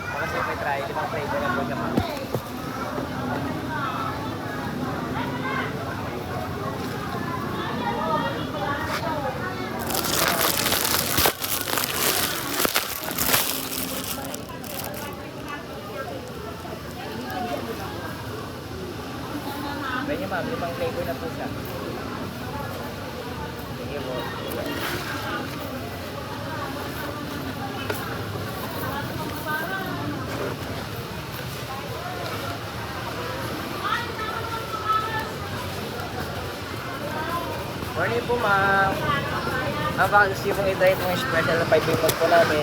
Baka kasi may try. Limang flavor na po siya, ma'am. Kaya ma'am, limang flavor na po siya. Sige po. Morning po, ma'am. Baka gusto pong i-try itong special na 5-in-1 po namin.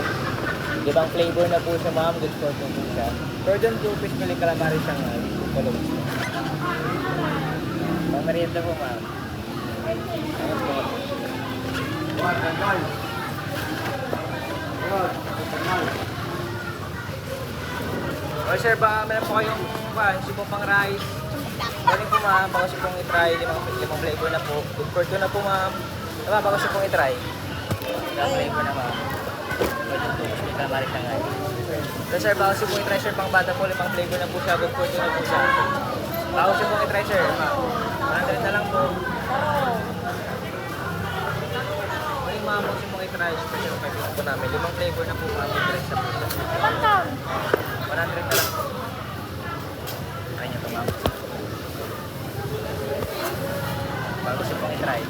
Ibang flavor na po siya, ma'am. Good for po siya. Cordon bleu, fish mealy calamari siyang follow. Pang merienda po, ma'am. Ayun po. O sir, baka meron po kayong sipo pang rice. Morning po, ma'am. Baka gusto pong i-try. Limang flavor na po. Good for two na po, ma'am. Diba, baka gusto pong i-try. Limang flavor na, ma'am. Cordon bleu, fish mealy calamari siyang So sir, baka gusto pong i-try, sir. Pang bata po, limang flavor na po siya. Good for two na po siya. Baka gusto pong i-try, sir. 100 na lang po. Morning, ma'am. Baka gusto pong i-try. Special 5 po namin. Limang flavor na po, ma'am. I-try sa po siya. 100 na lang po. Kaya niyo ito, ma'am. Baka gusto pong i-try.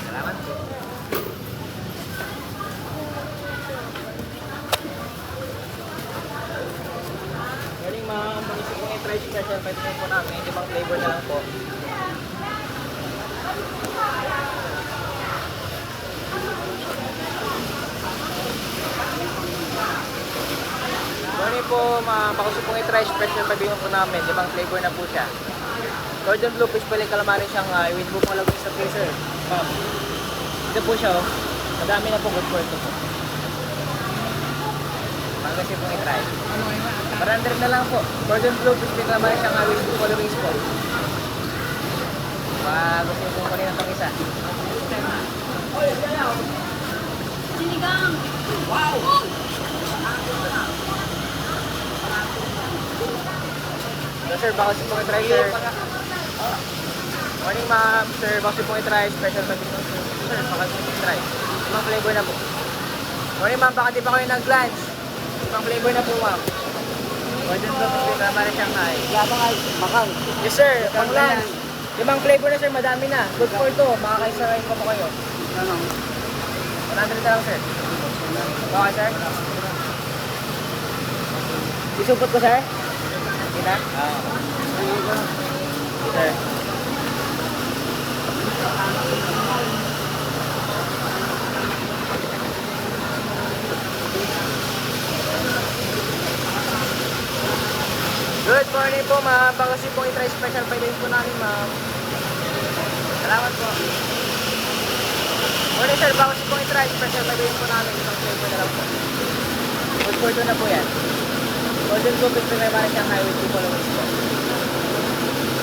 Salamat po. Morning, ma'am. Baka gusto pong i-try special 5 po namin. Limang flavor na lang po. Morning po, ma'am. Baka gusto pong i-try special 5 po namin. Limang flavor na po siya. Cordon bleu, fish mealy calamari Shanghai with buko lagay sa freezer. Ma'am. Ito po siya, oh. Madami na po, good for ito po. Baka kasi pong i-try. 100 na lang po. Cordon bleu, fish mealy calamari Shanghai with buko lagay po. Baka gusto pong kunin na itong isa. sir, baka gusto pong i-try, sir. Morning, ma'am. Sir, baka gusto pong i-try. Special service po, sir. Sir, baka gusto pong i-try. Ibang flavor na po. Morning, ma'am. Baka di pa kayo nag-lunch. Ibang flavor na po, ma'am. Golden Blue Fish Calamari Shanghai. Makang. Yes, sir. Pang lunch. Ibang flavor na, sir. Madami na. Good for two. Makakaisa pa po kayo. 100 na lang, sir. Okay, sir. Isupot ko, sir. Hindi na? Sir. Good morning po, ma'am. Baka kasi pong i-try special pa din po namin, ma'am. Salamat po. Morning, sir. Baka kasi pong i-try special pa din po namin. Isang flavor na lang po. Good for two na po yan. Golden Blue Fish Calamari Shanghai with Buffalo wings po.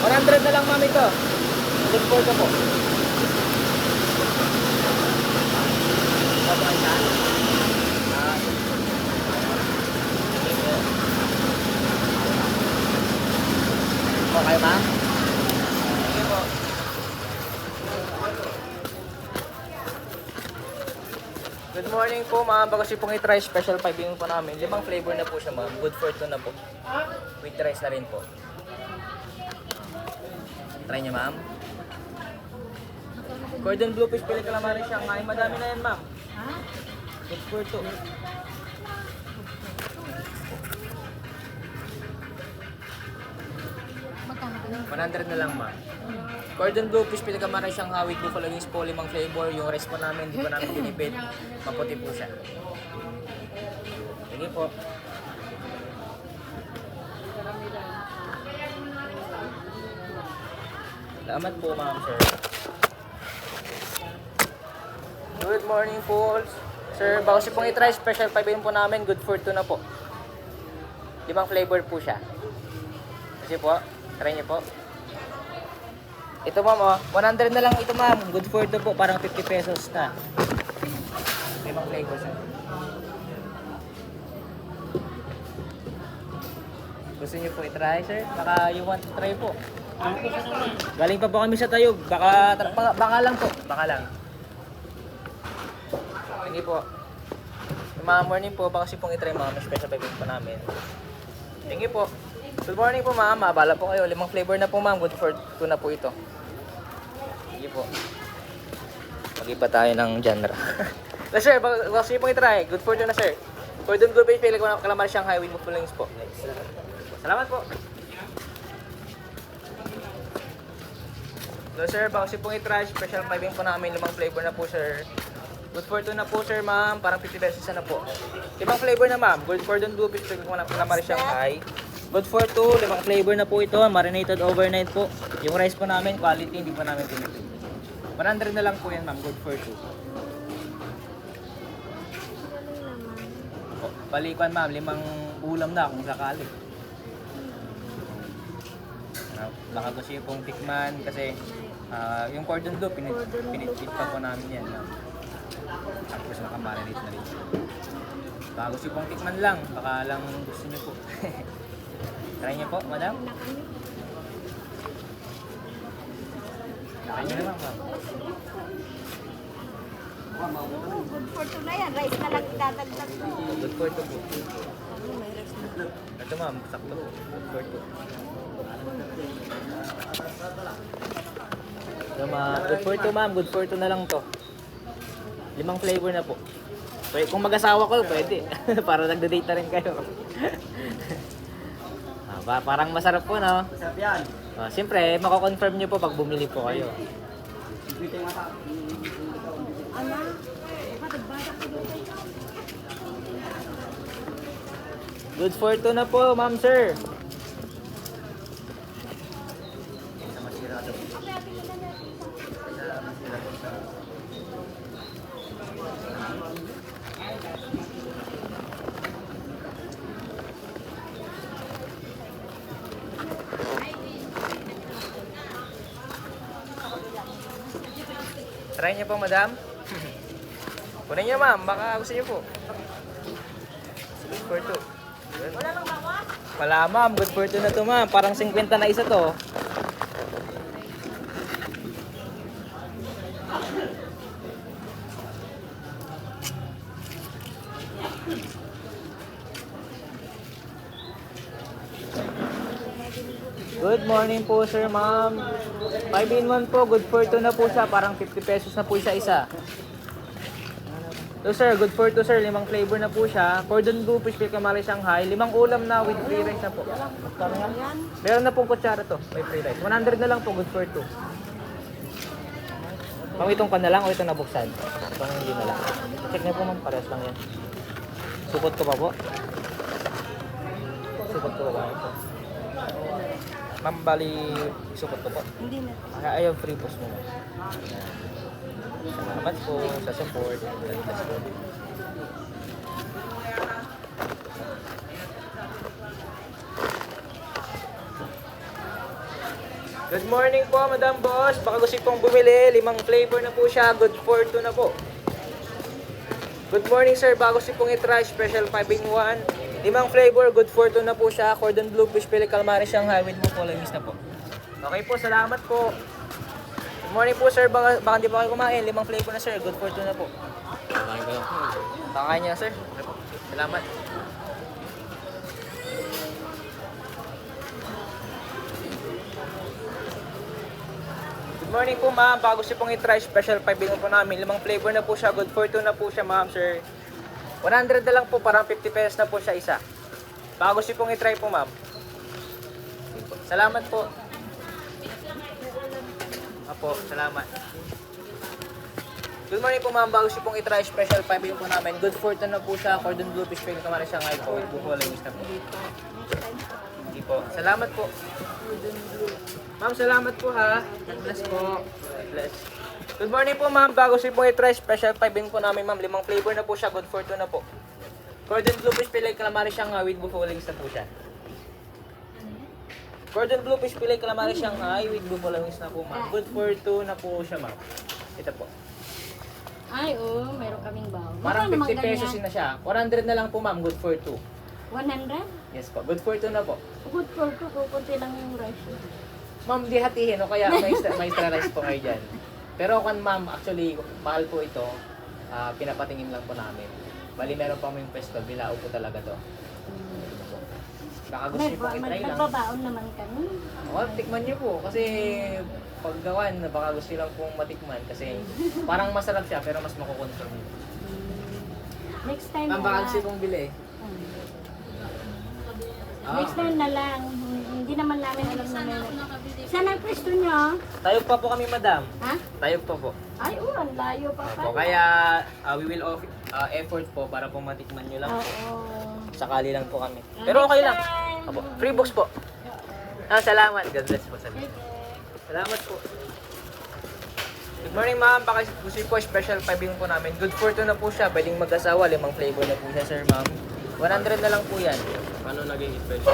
100 na lang, ma'am, ito. Good for two po. Okay, na. Okay, ma'am? Sige po. Good morning po, ma'am. Baka kasi pong i-try special 5 yung po namin. 5 flavor na po siya, ma'am. Good for 2 na po. With rice na rin po. Try niya, ma'am. Golden Blue Fish Pili Calamari Shanghai. Madami na yan, ma'am. Good for 2. Magkano ba yun? 100 na lang, ma'am. Golden Blue Fish Pili Calamari Shanghai with Buffalo wings po. 5 flavor. Yung rice po namin, hindi po namin tinipid. Maputi po siya. Sige po. Salamat po, ma'am, sir. Good morning po. Sir, baka pong i-try special 5 yun po namin. Good for 2 na po. 5 flavor po siya. Kasi po, try niyo po. Ito, ma'am, oh. 100 na lang ito, ma'am. Good for 2 po. Parang 50 pesos na. 5 flavor siya. Gusto niyo po i-try, sir? Baka you want to try po. Galing pa po kami sa Tayog. Baka lang po. Baka lang. Hindi po. Mga morning po, baka kasi pong i-try mga special piping po namin. Thank you po. Good morning po, ma'am. Mabala po kayo. 5 flavor na po, ma'am. Good for 2 na po ito. Thank you po. Mag-iba tayo ng genre. Sir, baka kasi pong i-try. Good for 2 na, sir. For the Blue Fish Pili Calamari Shanghai with Buffalo wings po. Salamat po. So, sir, baka kasi pong i-try. Special piping po namin. 5 flavor na po, sir. Good for 2 na po, sir, ma'am. Parang 50 pesos na po. 5 flavor na, ma'am. Good for the Blue Fish Pili Calamari Shanghai. Good for 2, 5 flavor na po ito. Marinated overnight po. Yung rice po namin, quality, hindi po namin pinipid. 100 na lang po yan, ma'am. Good for 2. Balikuan, ma'am. 5 ulam na kung sakali. Baka gusto yung pong tikman kasi yung cordon bleu, pinitpit pa po namin yan, ma'am. Tapos nakamarinate na rin. Baka gusto yung pong tikman lang. Baka lang gusto nyo po. Try niyo po, madam. Try niyo naman, ma'am. Good for two na yan. Rice na lang idadagdag ko. Good for 2 po. Ito, ma'am, sakto po. Good for 2. So, good for 2, ma'am. Good for 2 na lang to. 5 flavor na po. Pwede, kung mag-asawa ko, pwede. Para nagda-date na rin kayo. Parang masarap po, no? Masarap yan. Siyempre, mako-confirm nyo po pag bumili po kayo. Good for 2 na po, ma'am, sir. Try niyo po, madam. Kunin niyo, ma'am. Baka gusto niyo po. Good for 2. Wala lang bawas? Wala ma'am, good for 2 na to ma'am. Parang 50 na isa to. Good morning po sir ma'am. 5 in 1 po, good for 2 na po siya. Parang 50 pesos na po siya isa. So sir, good for 2 sir, 5 flavor na po siya. Cordon bleu, fish cake, calamari Shanghai, 5 ulam na with free rice na po. Meron na pong kutsara to, may free rice. 100 na lang po, good for 2. Pang itong pa na lang o itong nabuksan? Itong hindi na lang. Check niyo po ma'am, parehas lang yan. Supot ko pa po. Supot ko pa po. Ma'am, bali, supot ko po. Hindi na. Ayaw free post mo. Salamat po sa support. Salamat po. Good morning po, Madam Boss. Baka gusto pong bumili. 5 flavor na po siya. Good for 2 na po. Good morning, sir. Baka gusto pong itry. Special 5 in 1. 5 flavor. Good for 2 na po siya. Cordon bleu, fish fillet, calamari Shanghai with buffalo wings na po. Okay po, salamat po. Good morning po, sir. Baka hindi pa kayo kumain. 5 flavor na, sir. Good for 2 na po. Kakain ko lang. Kakain niya, sir. Okay po. Salamat. Good morning po, ma'am. Baka gusto pong itry, special 5 in 1 po namin. 5 flavor na po siya. Good for 2 na po siya, ma'am, sir. 100 na lang po. Parang 50 pesos na po siya isa. Baka gusto pong itry po, ma'am. Salamat po. Apo, salamat. Good morning po, ma'am. Bago siya pong itry, special 5 yung po namin. Good for 2 na po siya. Cordon bleu, fish fillet, calamari Shanghai po. Buffalo wings na po. Hindi po. Salamat po. Ma'am, salamat po ha. God bless po. God bless. Good morning po, ma'am. Bago siya pong itry, special 5 yung po namin, ma'am. 5 flavor na po siya. Good for 2 na po. Cordon bleu, fish fillet, calamari Shanghai with buffalo wings na po siya. Cordon bleu, fish fillet, calamari Shanghai with buffalo wings na po, ma'am. Good for 2 na po siya, ma'am. Ito po. Ay, oo, meron kaming bawas. Parang Magkano 50 naman pesos ganyan? na siya. 100 na lang po, ma'am. Good for 2. 100? Yes po. Good for 2 na po. Good for 2, kukunti lang yung rice. Ma'am, di hatiin o kaya may extra rice po kayo dyan. Pero kung ma'am, actually, mahal po ito. Pinapatingin lang po namin. Bali, meron pa yung pwesto. Bilao po talaga to. Baka gusto niyo pong itry lang. Nagbabaon naman kami. O, tikman niyo po. Kasi paggawan, baka gusto niyo lang pong matikman. Kasi parang masarap siya, pero mas makukontrol niyo. Next time Ma'am, na baka lang. gusto pong bili. Next time na lang. Hindi naman namin alam na meron. Saan ang pwesto nyo? Tayog pa po kami, madam. Ha? Tayog pa po. Ay, ang layo pa Opo, pala. kaya we will effort po para po matikman nyo lang po. Oo. Sakali lang po kami. Pero okay lang. Opo, free box po. Salamat. God bless po. Salamat po. Good morning, ma'am. Baka gusto niyo po special 5 yung po namin. Good for 2 na po siya. Pwedeng mag-asawa. 5 flavor na po siya, sir, ma'am. 100 na lang po yan. Paano naging special?